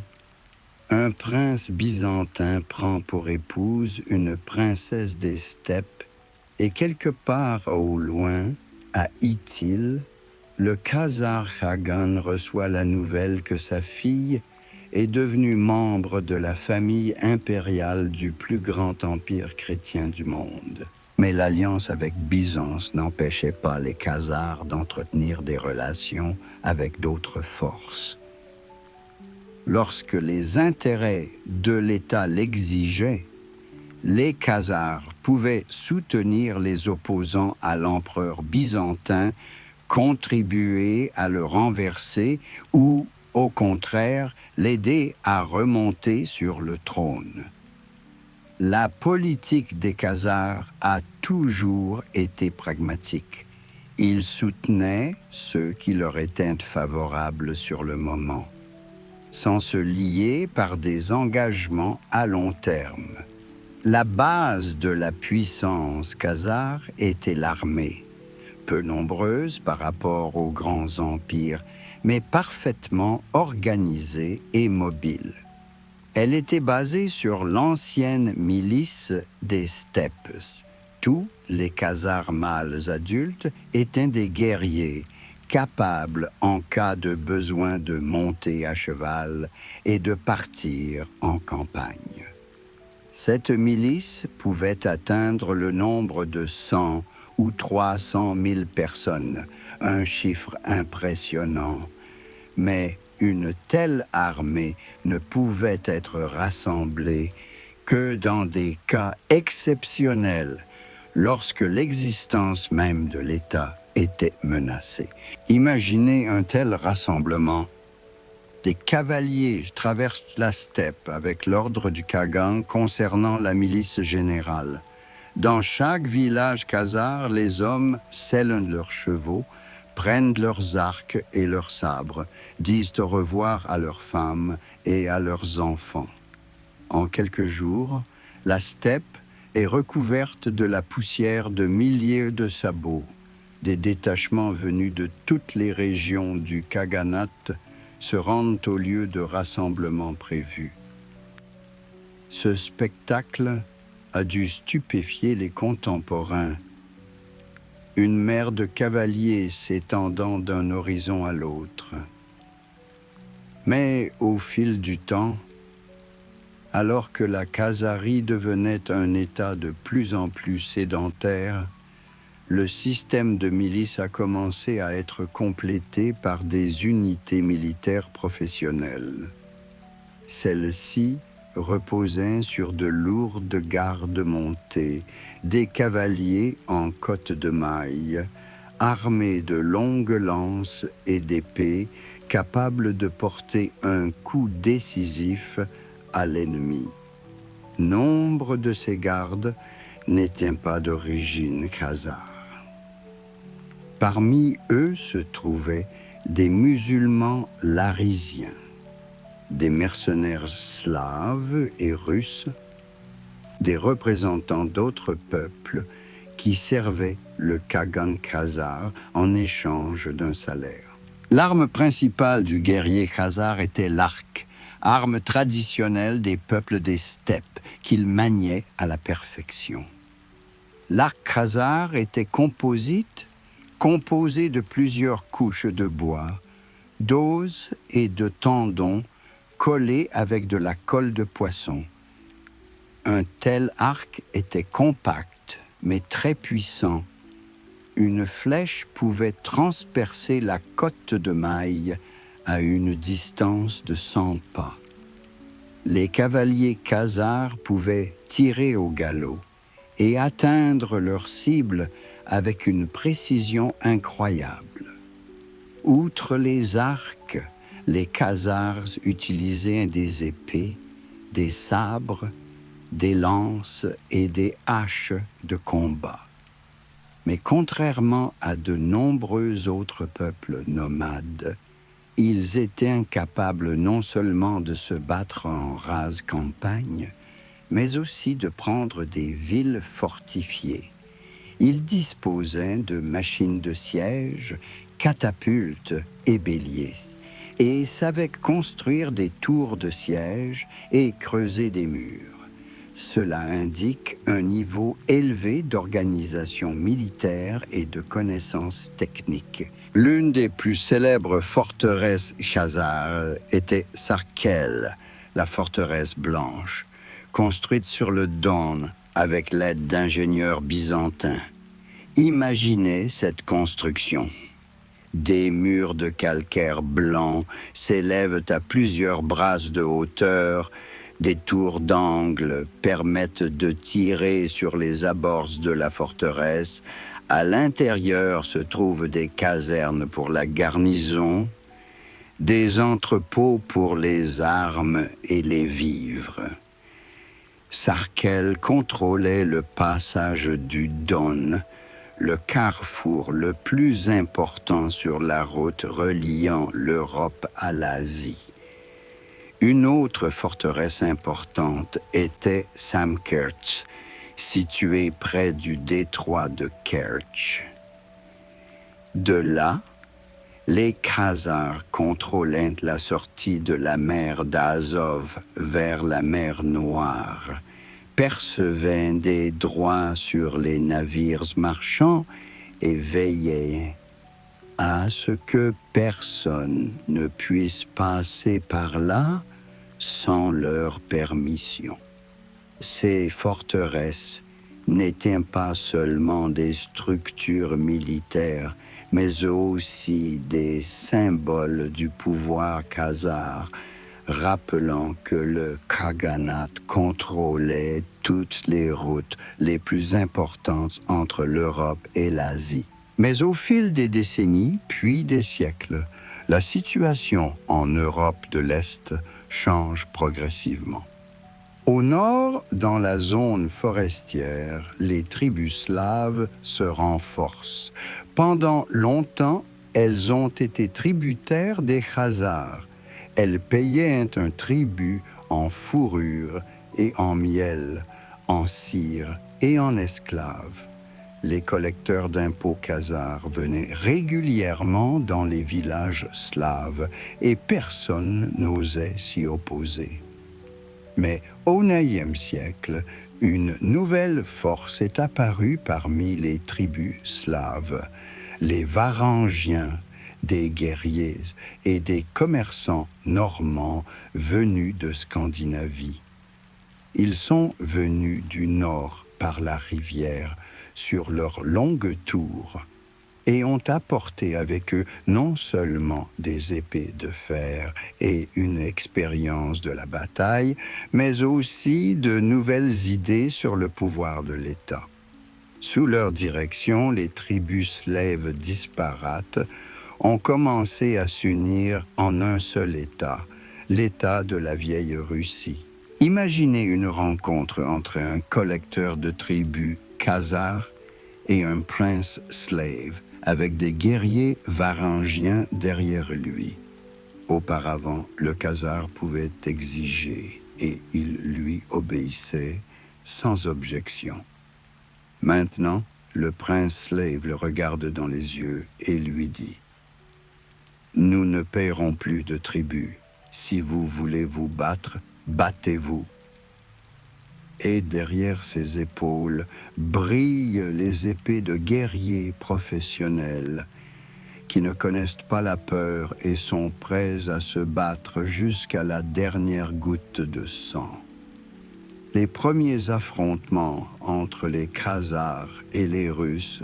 Un prince byzantin prend pour épouse une princesse des steppes et quelque part au loin, à Ithil, le Khazar Khagan reçoit la nouvelle que sa fille est devenue membre de la famille impériale du plus grand empire chrétien du monde. Mais l'alliance avec Byzance n'empêchait pas les Khazars d'entretenir des relations avec d'autres forces. Lorsque les intérêts de l'État l'exigeaient, les Khazars pouvaient soutenir les opposants à l'empereur byzantin, contribuer à le renverser ou, au contraire, l'aider à remonter sur le trône. La politique des Khazars a toujours été pragmatique. Ils soutenaient ceux qui leur étaient favorables sur le moment, sans se lier par des engagements à long terme. La base de la puissance khazare était l'armée, peu nombreuse par rapport aux grands empires, mais parfaitement organisée et mobile. Elle était basée sur l'ancienne milice des steppes. Tous les Khazars mâles adultes étaient des guerriers, capables en cas de besoin de monter à cheval et de partir en campagne. Cette milice pouvait atteindre le nombre de 100 ou 300 000 personnes, un chiffre impressionnant. Mais une telle armée ne pouvait être rassemblée que dans des cas exceptionnels, lorsque l'existence même de l'État était menacée. Imaginez un tel rassemblement. Des cavaliers traversent la steppe avec l'ordre du Khagan concernant la milice générale. Dans chaque village khazar, les hommes sellent leurs chevaux, prennent leurs arcs et leurs sabres, disent au revoir à leurs femmes et à leurs enfants. En quelques jours, la steppe est recouverte de la poussière de milliers de sabots. Des détachements venus de toutes les régions du Khaganat se rendent au lieu de rassemblement prévu. Ce spectacle a dû stupéfier les contemporains. Une mer de cavaliers s'étendant d'un horizon à l'autre. Mais au fil du temps, alors que la Khazarie devenait un État de plus en plus sédentaire, le système de milice a commencé à être complété par des unités militaires professionnelles. Celles-ci reposaient sur de lourdes gardes montées, des cavaliers en cotte de mailles, armés de longues lances et d'épées, capables de porter un coup décisif à l'ennemi. Nombre de ces gardes n'étaient pas d'origine khazare. Parmi eux se trouvaient des musulmans larisiens, des mercenaires slaves et russes, des représentants d'autres peuples qui servaient le Khagan khazar en échange d'un salaire. L'arme principale du guerrier khazar était l'arc, arme traditionnelle des peuples des steppes qu'il maniait à la perfection. L'arc khazar était composé de plusieurs couches de bois, d'os et de tendons collés avec de la colle de poisson. Un tel arc était compact, mais très puissant. Une flèche pouvait transpercer la cotte de maille à une distance de 100 pas. Les cavaliers khazars pouvaient tirer au galop et atteindre leur cible avec une précision incroyable. Outre les arcs, les Khazars utilisaient des épées, des sabres des lances et des haches de combat. Mais contrairement à de nombreux autres peuples nomades, ils étaient incapables non seulement de se battre en rase campagne, mais aussi de prendre des villes fortifiées. Ils disposaient de machines de siège, catapultes et béliers, et savaient construire des tours de siège et creuser des murs. Cela indique un niveau élevé d'organisation militaire et de connaissances techniques. L'une des plus célèbres forteresses khazars était Sarkel, la forteresse blanche, construite sur le Don avec l'aide d'ingénieurs byzantins. Imaginez cette construction. Des murs de calcaire blanc s'élèvent à plusieurs brasses de hauteur. Des tours d'angle permettent de tirer sur les abords de la forteresse. À l'intérieur se trouvent des casernes pour la garnison, des entrepôts pour les armes et les vivres. Sarkel contrôlait le passage du Don, le carrefour le plus important sur la route reliant l'Europe à l'Asie. Une autre forteresse importante était Samkertz, située près du détroit de Kertch. De là, les Khazars contrôlaient la sortie de la mer d'Azov vers la mer Noire, percevaient des droits sur les navires marchands et veillaient à ce que personne ne puisse passer par là sans leur permission. Ces forteresses n'étaient pas seulement des structures militaires, mais aussi des symboles du pouvoir khazar, rappelant que le Khaganat contrôlait toutes les routes les plus importantes entre l'Europe et l'Asie. Mais au fil des décennies, puis des siècles, la situation en Europe de l'Est change progressivement. Au nord, dans la zone forestière, les tribus slaves se renforcent. Pendant longtemps, elles ont été tributaires des Khazars. Elles payaient un tribut en fourrure et en miel, en cire et en esclaves. Les collecteurs d'impôts khazars venaient régulièrement dans les villages slaves et personne n'osait s'y opposer. Mais au IXe siècle, une nouvelle force est apparue parmi les tribus slaves, les Varangiens, des guerriers et des commerçants normands venus de Scandinavie. Ils sont venus du nord par la rivière sur leur longue tour et ont apporté avec eux non seulement des épées de fer et une expérience de la bataille, mais aussi de nouvelles idées sur le pouvoir de l'État. Sous leur direction, les tribus slaves disparates ont commencé à s'unir en un seul État, l'État de la vieille Russie. Imaginez une rencontre entre un collecteur de tribus khazar et un prince slave, avec des guerriers varangiens derrière lui. Auparavant, le khazar pouvait exiger et il lui obéissait sans objection. Maintenant, le prince slave le regarde dans les yeux et lui dit « Nous ne paierons plus de tribut. Si vous voulez vous battre, battez-vous. » Et derrière ses épaules brillent les épées de guerriers professionnels qui ne connaissent pas la peur et sont prêts à se battre jusqu'à la dernière goutte de sang. Les premiers affrontements entre les Khazars et les Russes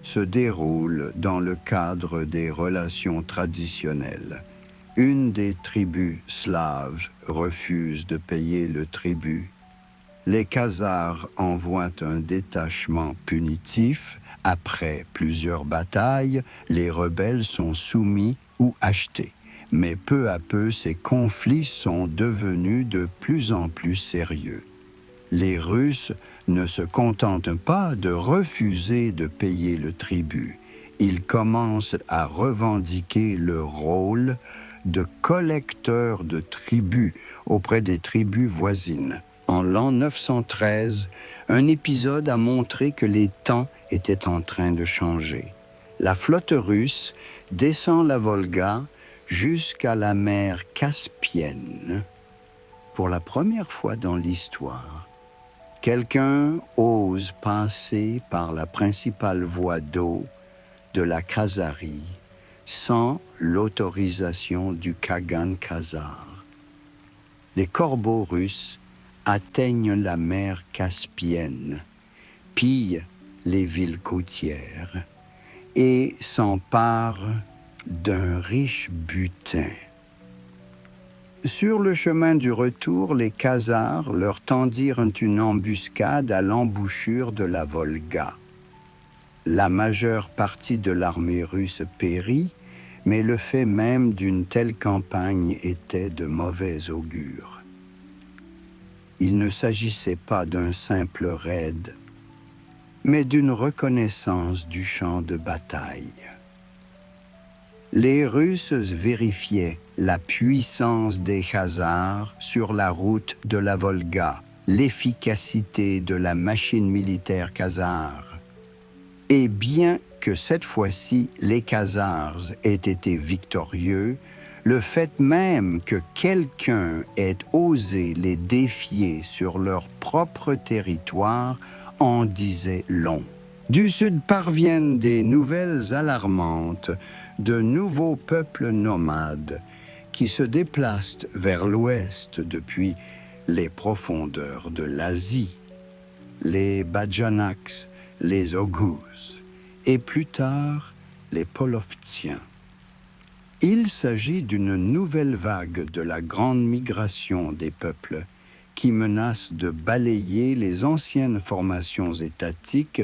se déroulent dans le cadre des relations traditionnelles. Une des tribus slaves refuse de payer le tribut. Les Khazars envoient un détachement punitif. Après plusieurs batailles, les rebelles sont soumis ou achetés. Mais peu à peu, ces conflits sont devenus de plus en plus sérieux. Les Russes ne se contentent pas de refuser de payer le tribut. Ils commencent à revendiquer le rôle de collecteurs de tribut auprès des tribus voisines. En l'an 913, un épisode a montré que les temps étaient en train de changer. La flotte russe descend la Volga jusqu'à la mer Caspienne. Pour la première fois dans l'histoire, quelqu'un ose passer par la principale voie d'eau de la Khazarie sans l'autorisation du Khagan khazar. Les corbeaux russes atteignent la mer Caspienne, pillent les villes côtières et s'emparent d'un riche butin. Sur le chemin du retour, les Khazars leur tendirent une embuscade à l'embouchure de la Volga. La majeure partie de l'armée russe périt, mais le fait même d'une telle campagne était de mauvais augure. Il ne s'agissait pas d'un simple raid, mais d'une reconnaissance du champ de bataille. Les Russes vérifiaient la puissance des Khazars sur la route de la Volga, l'efficacité de la machine militaire khazare. Et bien que cette fois-ci les Khazars aient été victorieux, le fait même que quelqu'un ait osé les défier sur leur propre territoire en disait long. Du sud parviennent des nouvelles alarmantes de nouveaux peuples nomades qui se déplacent vers l'ouest depuis les profondeurs de l'Asie, les Badjanaks, les Oghuz et plus tard les Polovtsiens. Il s'agit d'une nouvelle vague de la grande migration des peuples qui menace de balayer les anciennes formations étatiques,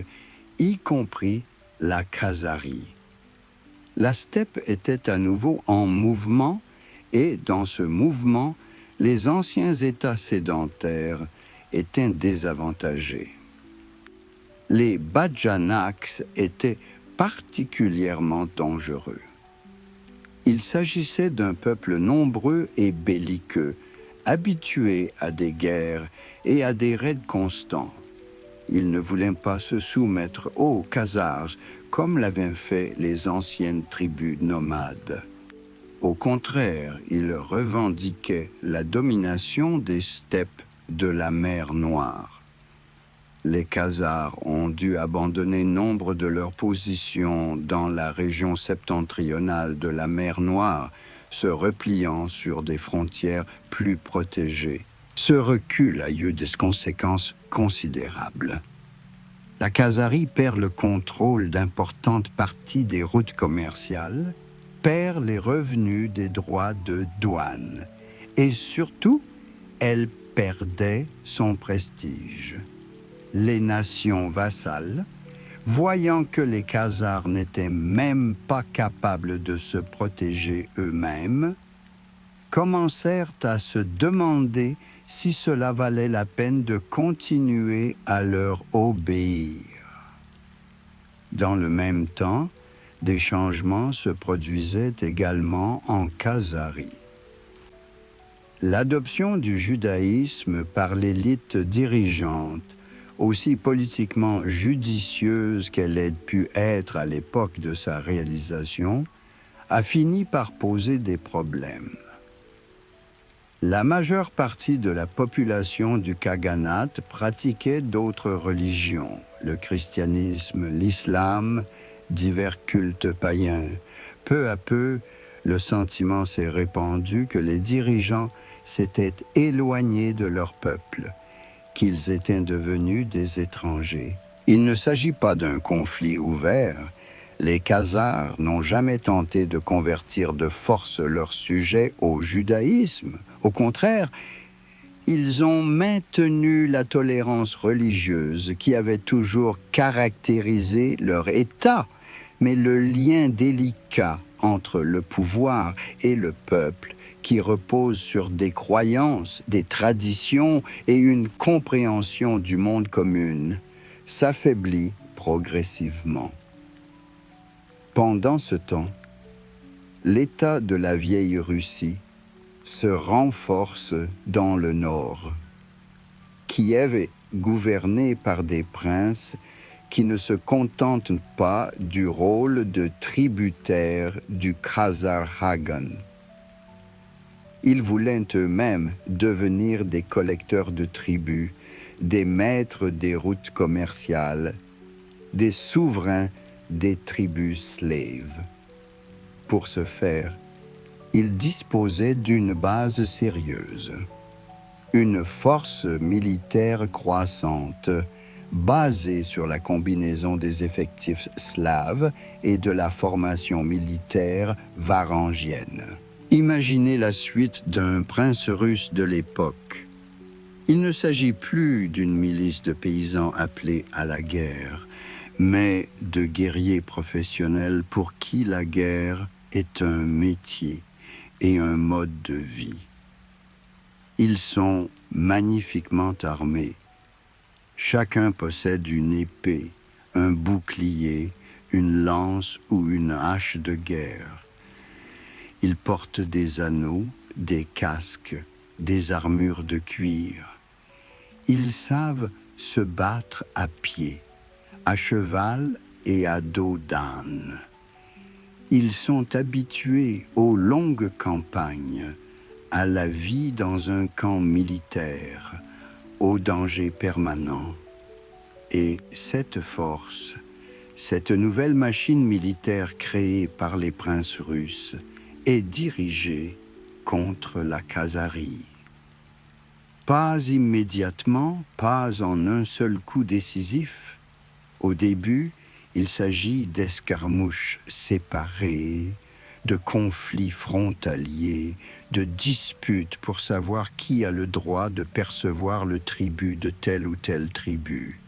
y compris la Khazarie. La steppe était à nouveau en mouvement et dans ce mouvement, les anciens États sédentaires étaient désavantagés. Les Badjanaks étaient particulièrement dangereux. Il s'agissait d'un peuple nombreux et belliqueux, habitué à des guerres et à des raids constants. Ils ne voulaient pas se soumettre aux Khazars comme l'avaient fait les anciennes tribus nomades. Au contraire, ils revendiquaient la domination des steppes de la mer Noire. Les Khazars ont dû abandonner nombre de leurs positions dans la région septentrionale de la mer Noire, se repliant sur des frontières plus protégées. Ce recul a eu des conséquences considérables. La Khazarie perd le contrôle d'importantes parties des routes commerciales, perd les revenus des droits de douane et surtout, elle perdait son prestige. Les nations vassales, voyant que les Khazars n'étaient même pas capables de se protéger eux-mêmes, commencèrent à se demander si cela valait la peine de continuer à leur obéir. Dans le même temps, des changements se produisaient également en Khazarie. L'adoption du judaïsme par l'élite dirigeante, aussi politiquement judicieuse qu'elle ait pu être à l'époque de sa réalisation, a fini par poser des problèmes. La majeure partie de la population du Khaganat pratiquait d'autres religions, le christianisme, l'islam, divers cultes païens. Peu à peu, le sentiment s'est répandu que les dirigeants s'étaient éloignés de leur peuple, qu'ils étaient devenus des étrangers. Il ne s'agit pas d'un conflit ouvert. Les Khazars n'ont jamais tenté de convertir de force leurs sujets au judaïsme. Au contraire, ils ont maintenu la tolérance religieuse qui avait toujours caractérisé leur État, mais le lien délicat entre le pouvoir et le peuple qui repose sur des croyances, des traditions et une compréhension du monde commune, s'affaiblit progressivement. Pendant ce temps, l'État de la vieille Russie se renforce dans le nord. Kiev est gouverné par des princes qui ne se contentent pas du rôle de tributaire du Khazar Khagan. Ils voulaient eux-mêmes devenir des collecteurs de tribus, des maîtres des routes commerciales, des souverains des tribus slaves. Pour ce faire, ils disposaient d'une base sérieuse, une force militaire croissante, basée sur la combinaison des effectifs slaves et de la formation militaire varangienne. Imaginez la suite d'un prince russe de l'époque. Il ne s'agit plus d'une milice de paysans appelés à la guerre, mais de guerriers professionnels pour qui la guerre est un métier et un mode de vie. Ils sont magnifiquement armés. Chacun possède une épée, un bouclier, une lance ou une hache de guerre. Ils portent des anneaux, des casques, des armures de cuir. Ils savent se battre à pied, à cheval et à dos d'âne. Ils sont habitués aux longues campagnes, à la vie dans un camp militaire, aux dangers permanents. Et cette force, cette nouvelle machine militaire créée par les princes russes, est dirigée contre la Khazarie. Pas immédiatement, pas en un seul coup décisif. Au début, il s'agit d'escarmouches séparées, de conflits frontaliers, de disputes pour savoir qui a le droit de percevoir le tribut de telle ou telle tribu.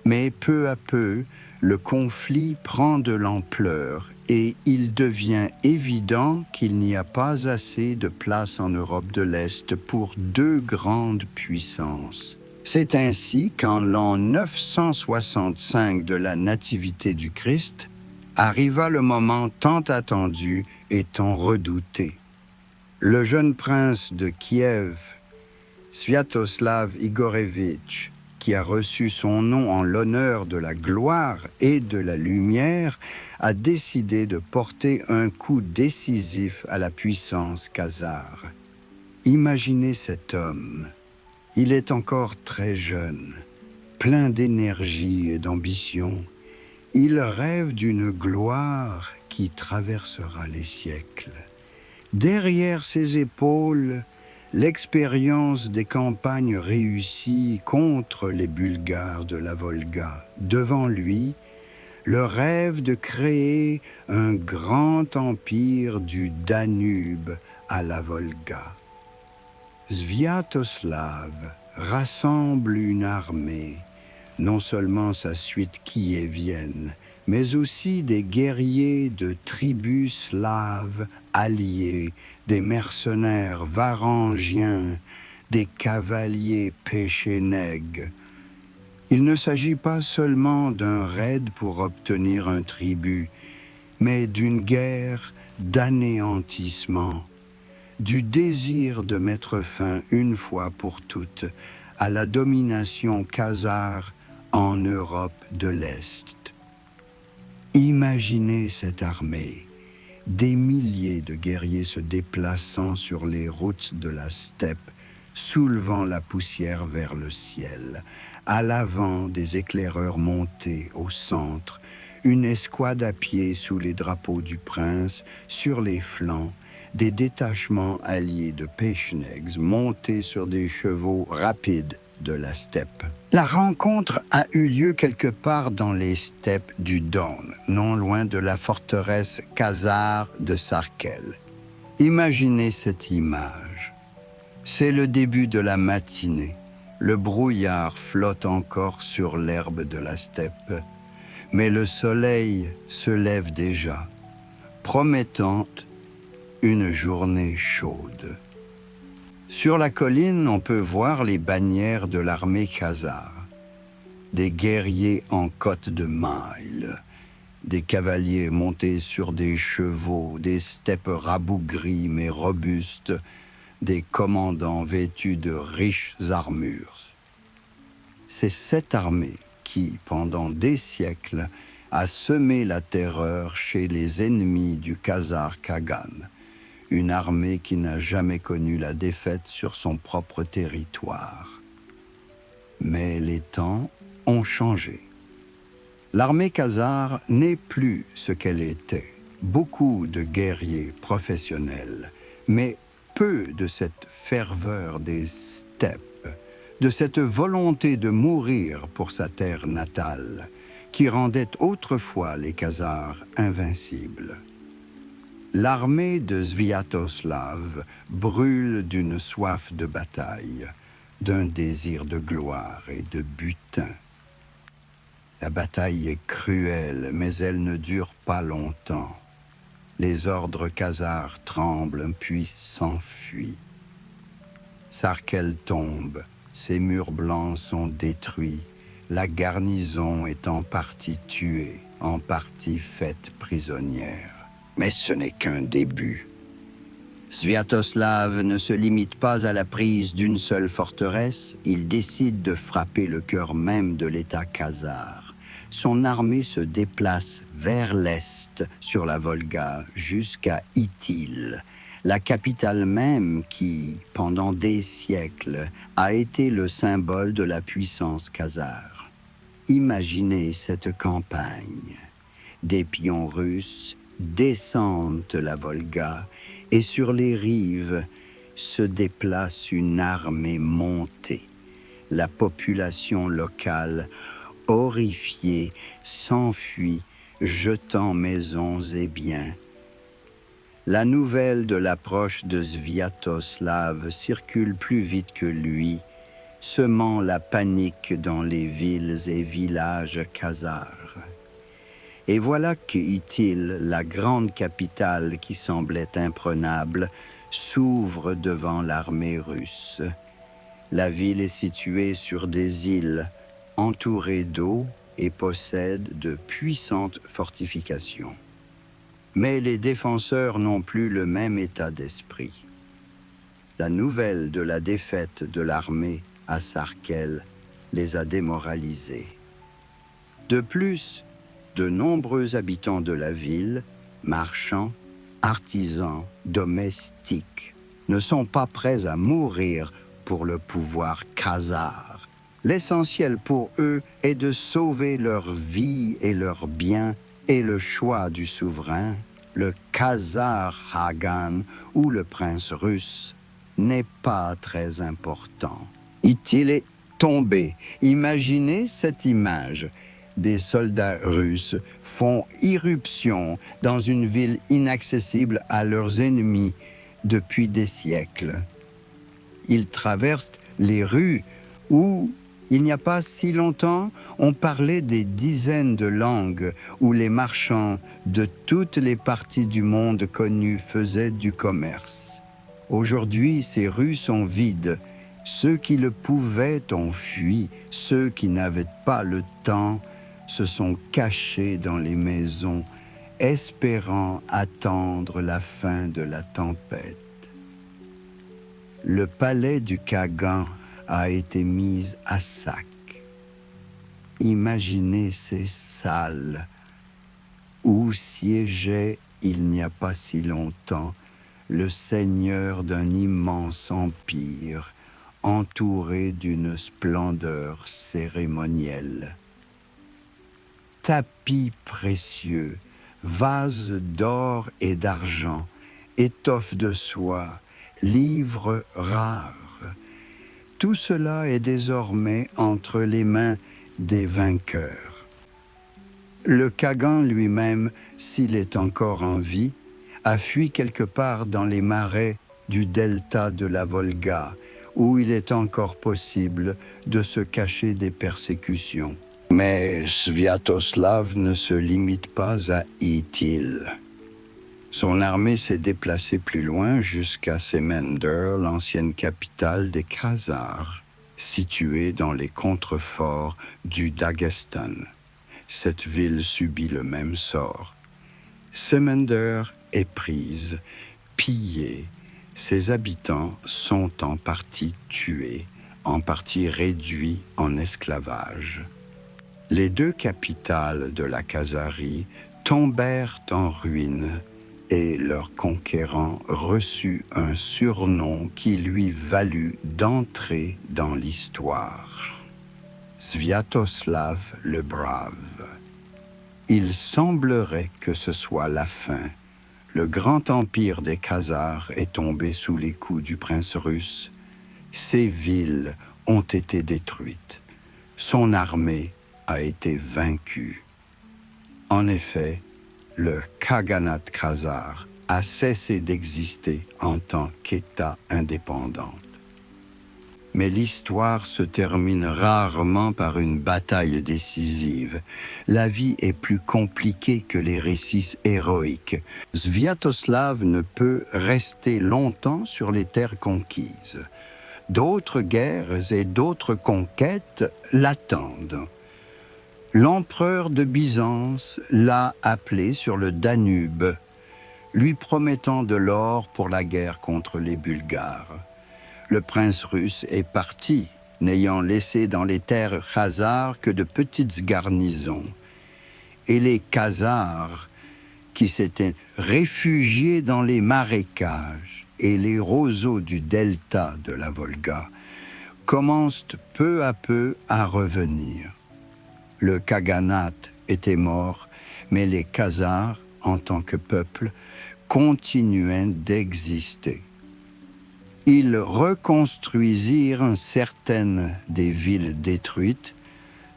Mais peu à peu, le conflit prend de l'ampleur et il devient évident qu'il n'y a pas assez de place en Europe de l'Est pour deux grandes puissances. C'est ainsi qu'en l'an 965 de la Nativité du Christ, arriva le moment tant attendu et tant redouté. Le jeune prince de Kiev, Sviatoslav Igorevitch, qui a reçu son nom en l'honneur de la gloire et de la lumière, a décidé de porter un coup décisif à la puissance khazare. Imaginez cet homme. Il est encore très jeune, plein d'énergie et d'ambition. Il rêve d'une gloire qui traversera les siècles. Derrière ses épaules, l'expérience des campagnes réussies contre les Bulgares de la Volga. Devant lui, le rêve de créer un grand empire du Danube à la Volga. Sviatoslav rassemble une armée, non seulement sa suite kievienne, mais aussi des guerriers de tribus slaves alliés, des mercenaires varangiens, des cavaliers péchénègues. Il ne s'agit pas seulement d'un raid pour obtenir un tribut, mais d'une guerre d'anéantissement, du désir de mettre fin une fois pour toutes à la domination khazare en Europe de l'Est. Imaginez cette armée, des milliers de guerriers se déplaçant sur les routes de la steppe, soulevant la poussière vers le ciel, à l'avant des éclaireurs montés au centre, une escouade à pied sous les drapeaux du prince, sur les flancs, des détachements alliés de Péchenègues montés sur des chevaux rapides de la steppe. La rencontre a eu lieu quelque part dans les steppes du Don, non loin de la forteresse khazare de Sarkel. Imaginez cette image. C'est le début de la matinée. Le brouillard flotte encore sur l'herbe de la steppe, mais le soleil se lève déjà, promettant une journée chaude. Sur la colline, on peut voir les bannières de l'armée khazare. Des guerriers en cotte de mailles, des cavaliers montés sur des chevaux, des steppes rabougries mais robustes, des commandants vêtus de riches armures. C'est cette armée qui, pendant des siècles, a semé la terreur chez les ennemis du Khazar Khagan, une armée qui n'a jamais connu la défaite sur son propre territoire. Mais les temps ont changé. L'armée khazare n'est plus ce qu'elle était. Beaucoup de guerriers professionnels, mais peu de cette ferveur des steppes, de cette volonté de mourir pour sa terre natale, qui rendait autrefois les Khazars invincibles. L'armée de Sviatoslav brûle d'une soif de bataille, d'un désir de gloire et de butin. La bataille est cruelle, mais elle ne dure pas longtemps. Les ordres khazars tremblent puis s'enfuient. Sarkel tombe, ses murs blancs sont détruits, la garnison est en partie tuée, en partie faite prisonnière. Mais ce n'est qu'un début. Sviatoslav ne se limite pas à la prise d'une seule forteresse, il décide de frapper le cœur même de l'État khazar. Son armée se déplace vers l'est, sur la Volga, jusqu'à Itil, la capitale même qui, pendant des siècles, a été le symbole de la puissance khazare. Imaginez cette campagne. Des pions russes descendent la Volga et sur les rives se déplace une armée montée. La population locale, horrifiée, s'enfuit, jetant maisons et biens. La nouvelle de l'approche de Sviatoslav circule plus vite que lui, semant la panique dans les villes et villages khazars. Et voilà que Itil, la grande capitale qui semblait imprenable, s'ouvre devant l'armée russe. La ville est située sur des îles, entourée d'eau et possède de puissantes fortifications. Mais les défenseurs n'ont plus le même état d'esprit. La nouvelle de la défaite de l'armée à Sarkel les a démoralisés. De plus, de nombreux habitants de la ville, marchands, artisans, domestiques, ne sont pas prêts à mourir pour le pouvoir khazar. L'essentiel pour eux est de sauver leur vie et leurs biens, et le choix du souverain, le Khazar Khagan ou le prince russe, n'est pas très important. Itil est tombé. Imaginez cette image. Des soldats russes font irruption dans une ville inaccessible à leurs ennemis depuis des siècles. Ils traversent les rues où, il n'y a pas si longtemps, on parlait des dizaines de langues où les marchands de toutes les parties du monde connues faisaient du commerce. Aujourd'hui, ces rues sont vides. Ceux qui le pouvaient ont fui, ceux qui n'avaient pas le temps se sont cachés dans les maisons, espérant attendre la fin de la tempête. Le palais du Khagan a été mis à sac. Imaginez ces salles où siégeait, il n'y a pas si longtemps, le seigneur d'un immense empire, entouré d'une splendeur cérémonielle. Tapis précieux, vases d'or et d'argent, étoffes de soie, livres rares. Tout cela est désormais entre les mains des vainqueurs. Le Khagan lui-même, s'il est encore en vie, a fui quelque part dans les marais du delta de la Volga, où il est encore possible de se cacher des persécutions. Mais Sviatoslav ne se limite pas à Itil. Son armée s'est déplacée plus loin jusqu'à Semender, l'ancienne capitale des Khazars, située dans les contreforts du Daghestan. Cette ville subit le même sort. Semender est prise, pillée. Ses habitants sont en partie tués, en partie réduits en esclavage. Les deux capitales de la Khazarie tombèrent en ruine et leur conquérant reçut un surnom qui lui valut d'entrer dans l'histoire. Sviatoslav le Brave. Il semblerait que ce soit la fin. Le grand empire des Khazars est tombé sous les coups du prince russe. Ses villes ont été détruites. Son armée a été vaincue. En effet, le Khaganat khazar a cessé d'exister en tant qu'État indépendant. Mais l'histoire se termine rarement par une bataille décisive. La vie est plus compliquée que les récits héroïques. Sviatoslav ne peut rester longtemps sur les terres conquises. D'autres guerres et d'autres conquêtes l'attendent. L'empereur de Byzance l'a appelé sur le Danube, lui promettant de l'or pour la guerre contre les Bulgares. Le prince russe est parti, n'ayant laissé dans les terres khazars que de petites garnisons. Et les Khazars, qui s'étaient réfugiés dans les marécages et les roseaux du delta de la Volga, commencent peu à peu à revenir. Le Khaganat était mort, mais les Khazars, en tant que peuple, continuaient d'exister. Ils reconstruisirent certaines des villes détruites,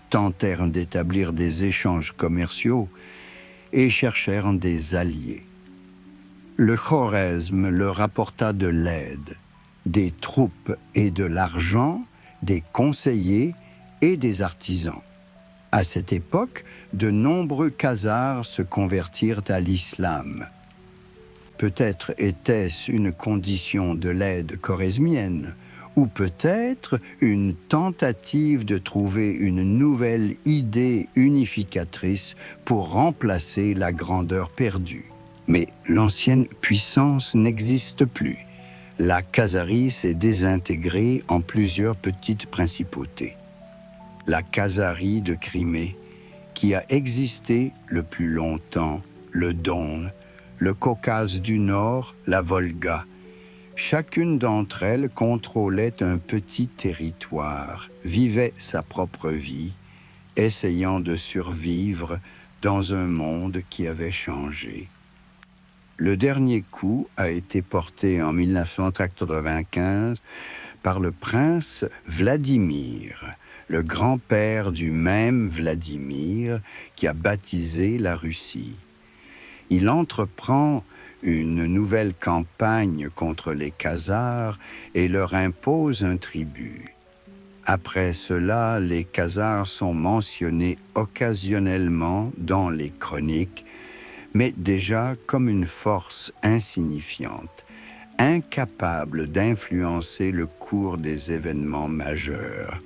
tentèrent d'établir des échanges commerciaux et cherchèrent des alliés. Le Khorezm leur apporta de l'aide, des troupes et de l'argent, des conseillers et des artisans. À cette époque, de nombreux Khazars se convertirent à l'islam. Peut-être était-ce une condition de l'aide khorezmienne, ou peut-être une tentative de trouver une nouvelle idée unificatrice pour remplacer la grandeur perdue. Mais l'ancienne puissance n'existe plus. La Khazarie s'est désintégrée en plusieurs petites principautés. La Khazarie de Crimée, qui a existé le plus longtemps, le Don, le Caucase du Nord, la Volga. Chacune d'entre elles contrôlait un petit territoire, vivait sa propre vie, essayant de survivre dans un monde qui avait changé. Le dernier coup a été porté en 1995 par le prince Vladimir, le grand-père du même Vladimir qui a baptisé la Russie. Il entreprend une nouvelle campagne contre les Khazars et leur impose un tribut. Après cela, les Khazars sont mentionnés occasionnellement dans les chroniques, mais déjà comme une force insignifiante, incapable d'influencer le cours des événements majeurs.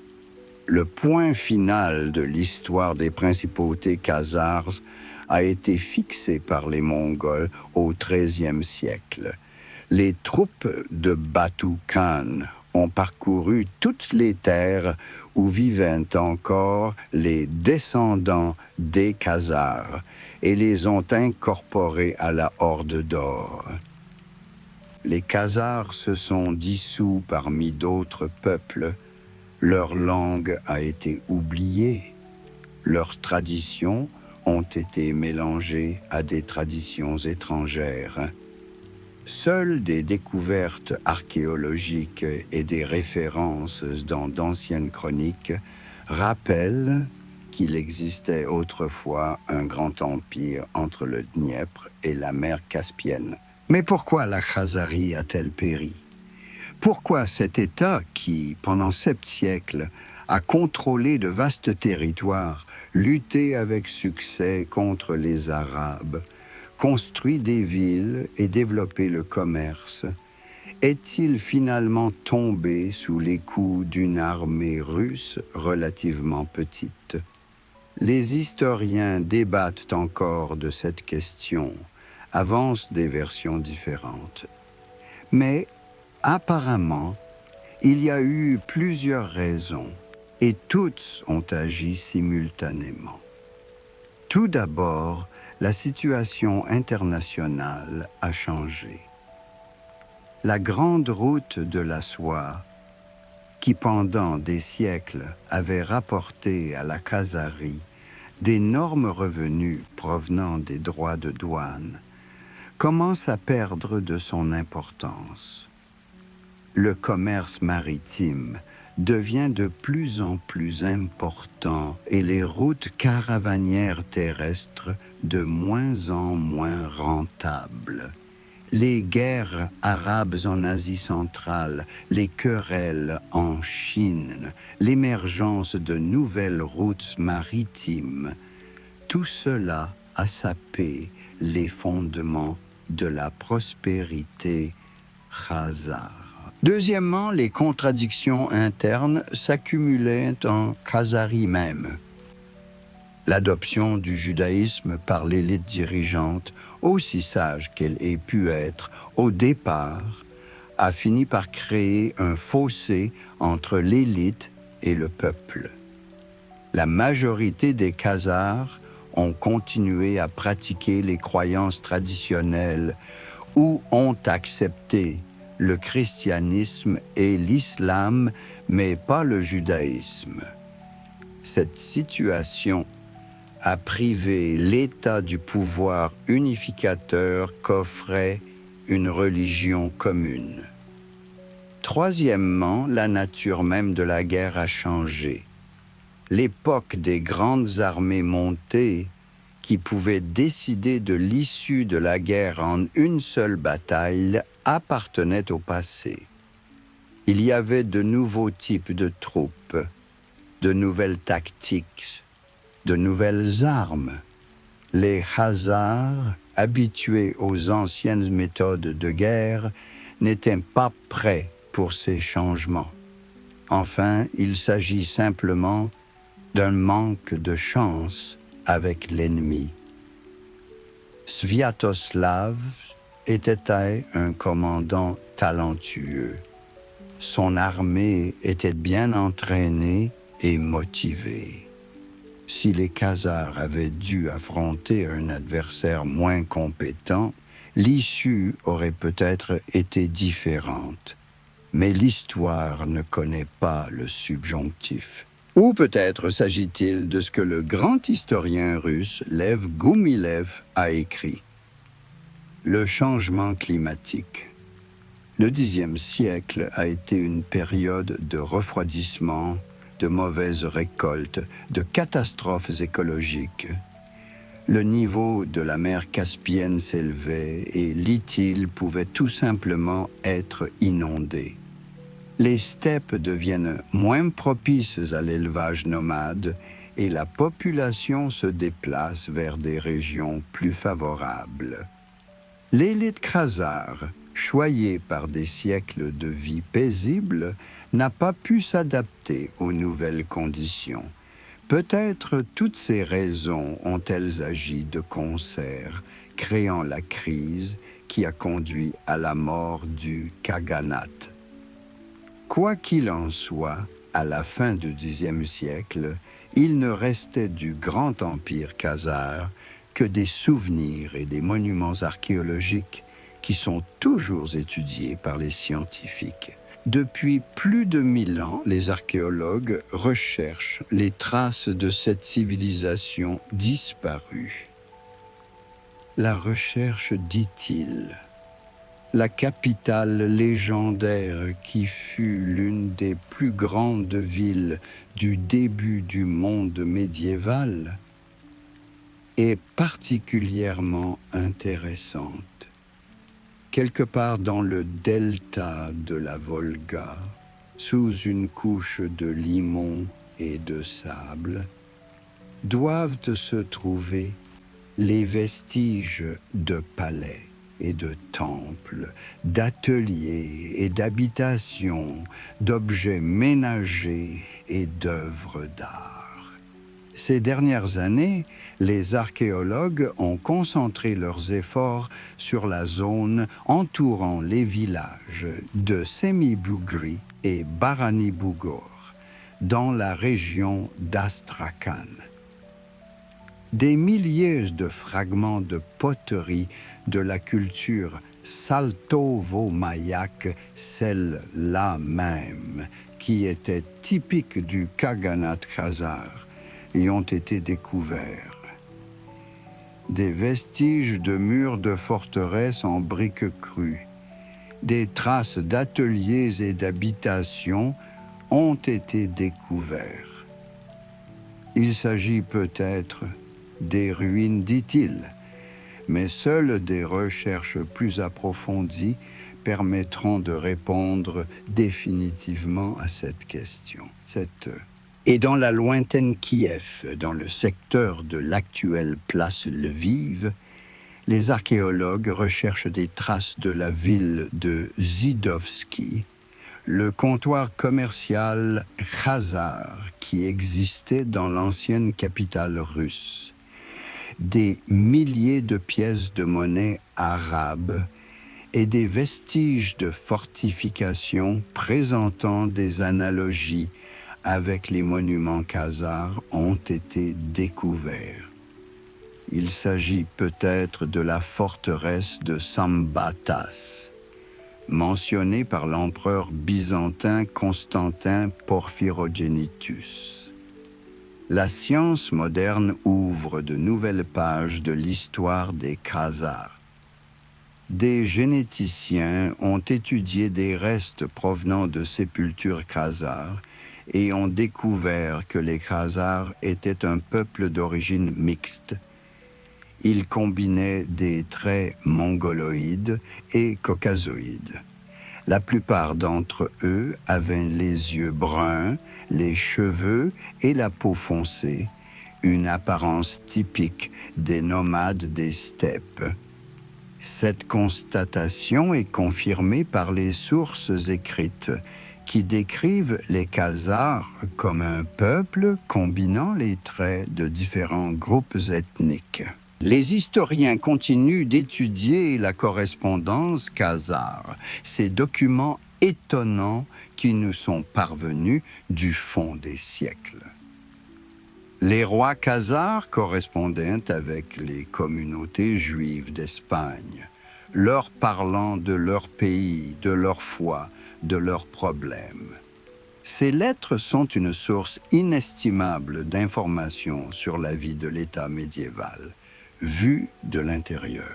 Le point final de l'histoire des principautés khazars a été fixé par les Mongols au XIIIe siècle. Les troupes de Batu Khan ont parcouru toutes les terres où vivaient encore les descendants des Khazars et les ont incorporés à la Horde d'Or. Les Khazars se sont dissous parmi d'autres peuples. Leur langue a été oubliée. Leurs traditions ont été mélangées à des traditions étrangères. Seules des découvertes archéologiques et des références dans d'anciennes chroniques rappellent qu'il existait autrefois un grand empire entre le Dniepr et la mer Caspienne. Mais pourquoi la Khazarie a-t-elle péri? Pourquoi cet État qui, pendant 7 siècles, a contrôlé de vastes territoires, lutté avec succès contre les Arabes, construit des villes et développé le commerce, est-il finalement tombé sous les coups d'une armée russe relativement petite? Les historiens débattent encore de cette question, avancent des versions différentes. Mais apparemment, il y a eu plusieurs raisons et toutes ont agi simultanément. Tout d'abord, la situation internationale a changé. La grande route de la soie, qui pendant des siècles avait rapporté à la Khazarie d'énormes revenus provenant des droits de douane, commence à perdre de son importance. Le commerce maritime devient de plus en plus important et les routes caravanières terrestres de moins en moins rentables. Les guerres arabes en Asie centrale, les querelles en Chine, l'émergence de nouvelles routes maritimes, tout cela a sapé les fondements de la prospérité khazare. Deuxièmement, les contradictions internes s'accumulaient en Khazarie même. L'adoption du judaïsme par l'élite dirigeante, aussi sage qu'elle ait pu être au départ, a fini par créer un fossé entre l'élite et le peuple. La majorité des Khazars ont continué à pratiquer les croyances traditionnelles ou ont accepté le christianisme et l'islam, mais pas le judaïsme. Cette situation a privé l'État du pouvoir unificateur qu'offrait une religion commune. Troisièmement, la nature même de la guerre a changé. L'époque des grandes armées montées qui pouvaient décider de l'issue de la guerre en une seule bataille appartenait au passé. Il y avait de nouveaux types de troupes, de nouvelles tactiques, de nouvelles armes. Les Khazars, habitués aux anciennes méthodes de guerre, n'étaient pas prêts pour ces changements. Enfin, il s'agit simplement d'un manque de chance avec l'ennemi. Sviatoslav était un commandant talentueux. Son armée était bien entraînée et motivée. Si les Khazars avaient dû affronter un adversaire moins compétent, l'issue aurait peut-être été différente. Mais l'histoire ne connaît pas le subjonctif. Ou peut-être s'agit-il de ce que le grand historien russe Lev Goumilev a écrit. Le changement climatique. Le Xe siècle a été une période de refroidissement, de mauvaises récoltes, de catastrophes écologiques. Le niveau de la mer Caspienne s'élevait et l'Ityl pouvait tout simplement être inondé. Les steppes deviennent moins propices à l'élevage nomade et la population se déplace vers des régions plus favorables. L'élite khazare, choyée par des siècles de vie paisible, n'a pas pu s'adapter aux nouvelles conditions. Peut-être toutes ces raisons ont-elles agi de concert, créant la crise qui a conduit à la mort du Khaganat. Quoi qu'il en soit, à la fin du Xe siècle, il ne restait du grand empire khazare que des souvenirs et des monuments archéologiques qui sont toujours étudiés par les scientifiques. Depuis plus de 1000 ans, les archéologues recherchent les traces de cette civilisation disparue. La recherche d'Ityl, la capitale légendaire qui fut l'une des plus grandes villes du début du monde médiéval, est particulièrement intéressante. Quelque part dans le delta de la Volga, sous une couche de limon et de sable, doivent se trouver les vestiges de palais et de temples, d'ateliers et d'habitations, d'objets ménagers et d'œuvres d'art. Ces dernières années, les archéologues ont concentré leurs efforts sur la zone entourant les villages de Semibugri et Baranibugor, dans la région d'Astrakhan. Des milliers de fragments de poterie de la culture saltovo-mayak, celle-là même, qui était typique du Khaganat khazar, y ont été découverts. Des vestiges de murs de forteresses en briques crues, des traces d'ateliers et d'habitations ont été découverts. Il s'agit peut-être des ruines, dit-il, mais seules des recherches plus approfondies permettront de répondre définitivement à cette question. Et dans la lointaine Kiev, dans le secteur de l'actuelle place Lviv, les archéologues recherchent des traces de la ville de Zidovski, le comptoir commercial khazar qui existait dans l'ancienne capitale russe. Des milliers de pièces de monnaie arabes et des vestiges de fortifications présentant des analogies avec les monuments khazars ont été découverts. Il s'agit peut-être de la forteresse de Sambatas, mentionnée par l'empereur byzantin Constantin Porphyrogenitus. La science moderne ouvre de nouvelles pages de l'histoire des Khazars. Des généticiens ont étudié des restes provenant de sépultures khazars et ont découvert que les Khazars étaient un peuple d'origine mixte. Ils combinaient des traits mongoloïdes et caucasoïdes. La plupart d'entre eux avaient les yeux bruns, les cheveux et la peau foncée, une apparence typique des nomades des steppes. Cette constatation est confirmée par les sources écrites qui décrivent les Khazars comme un peuple combinant les traits de différents groupes ethniques. Les historiens continuent d'étudier la correspondance khazare, ces documents étonnants qui nous sont parvenus du fond des siècles. Les rois khazars correspondaient avec les communautés juives d'Espagne, leur parlant de leur pays, de leur foi, de leurs problèmes. Ces lettres sont une source inestimable d'informations sur la vie de l'État médiéval, vue de l'intérieur.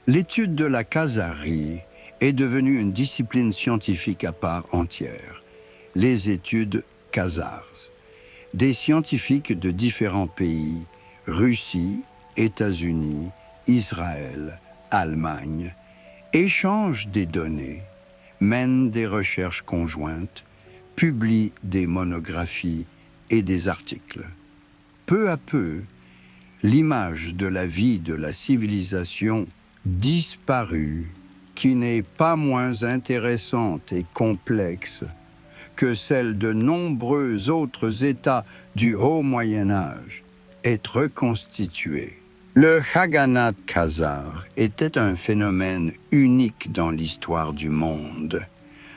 L'étude de la khazarie est devenue une discipline scientifique à part entière, les études khazares. Des scientifiques de différents pays, Russie, États-Unis, Israël, Allemagne, échangent des données, mènent des recherches conjointes, publient des monographies et des articles. Peu à peu, l'image de la vie de la civilisation disparue, qui n'est pas moins intéressante et complexe que celle de nombreux autres États du Haut Moyen-Âge, est reconstituée. Le Khaganat khazar était un phénomène unique dans l'histoire du monde.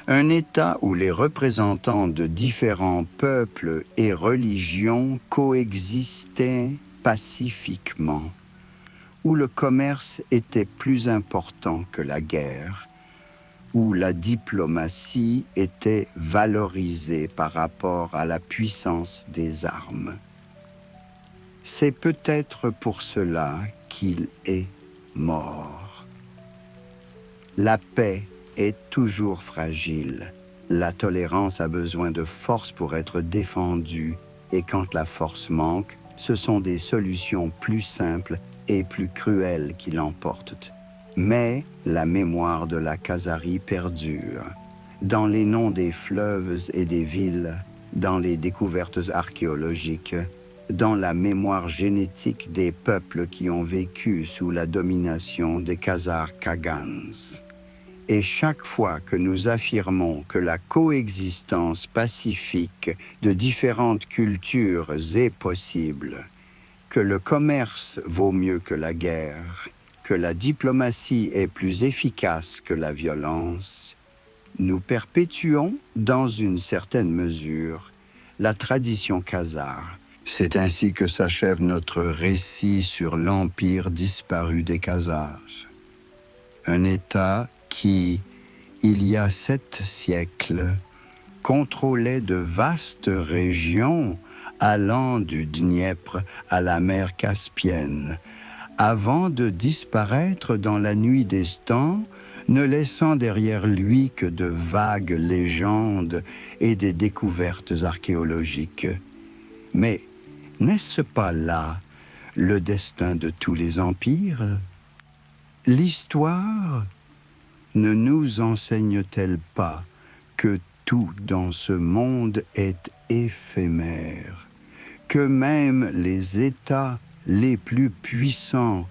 Un État où les représentants de différents peuples et religions coexistaient pacifiquement, où le commerce était plus important que la guerre, où la diplomatie était valorisée par rapport à la puissance des armes. C'est peut-être pour cela qu'il est mort. La paix est toujours fragile. La tolérance a besoin de force pour être défendue, et quand la force manque, ce sont des solutions plus simples et plus cruelles qui l'emportent. Mais la mémoire de la khazarie perdure, dans les noms des fleuves et des villes, dans les découvertes archéologiques dans la mémoire génétique des peuples qui ont vécu sous la domination des Khazars Khagans. Et chaque fois que nous affirmons que la coexistence pacifique de différentes cultures est possible, que le commerce vaut mieux que la guerre, que la diplomatie est plus efficace que la violence, nous perpétuons, dans une certaine mesure, la tradition khazare. C'est ainsi que s'achève notre récit sur l'empire disparu des Khazars. Un État qui, il y a 7 siècles, contrôlait de vastes régions allant du Dniepr à la mer Caspienne, avant de disparaître dans la nuit des temps, ne laissant derrière lui que de vagues légendes et des découvertes archéologiques. Mais n'est-ce pas là le destin de tous les empires? L'histoire ne nous enseigne-t-elle pas que tout dans ce monde est éphémère, que même les États les plus puissants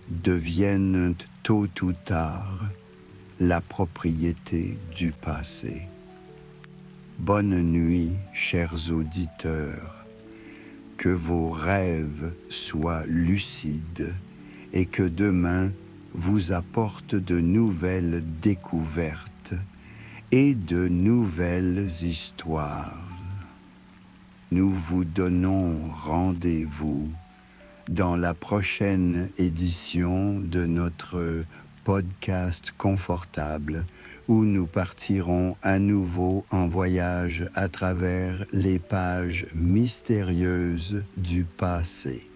deviennent tôt ou tard la propriété du passé? Bonne nuit, chers auditeurs, que vos rêves soient lucides et que demain vous apporte de nouvelles découvertes et de nouvelles histoires. Nous vous donnons rendez-vous dans la prochaine édition de notre podcast confortable où nous partirons à nouveau en voyage à travers les pages mystérieuses du passé.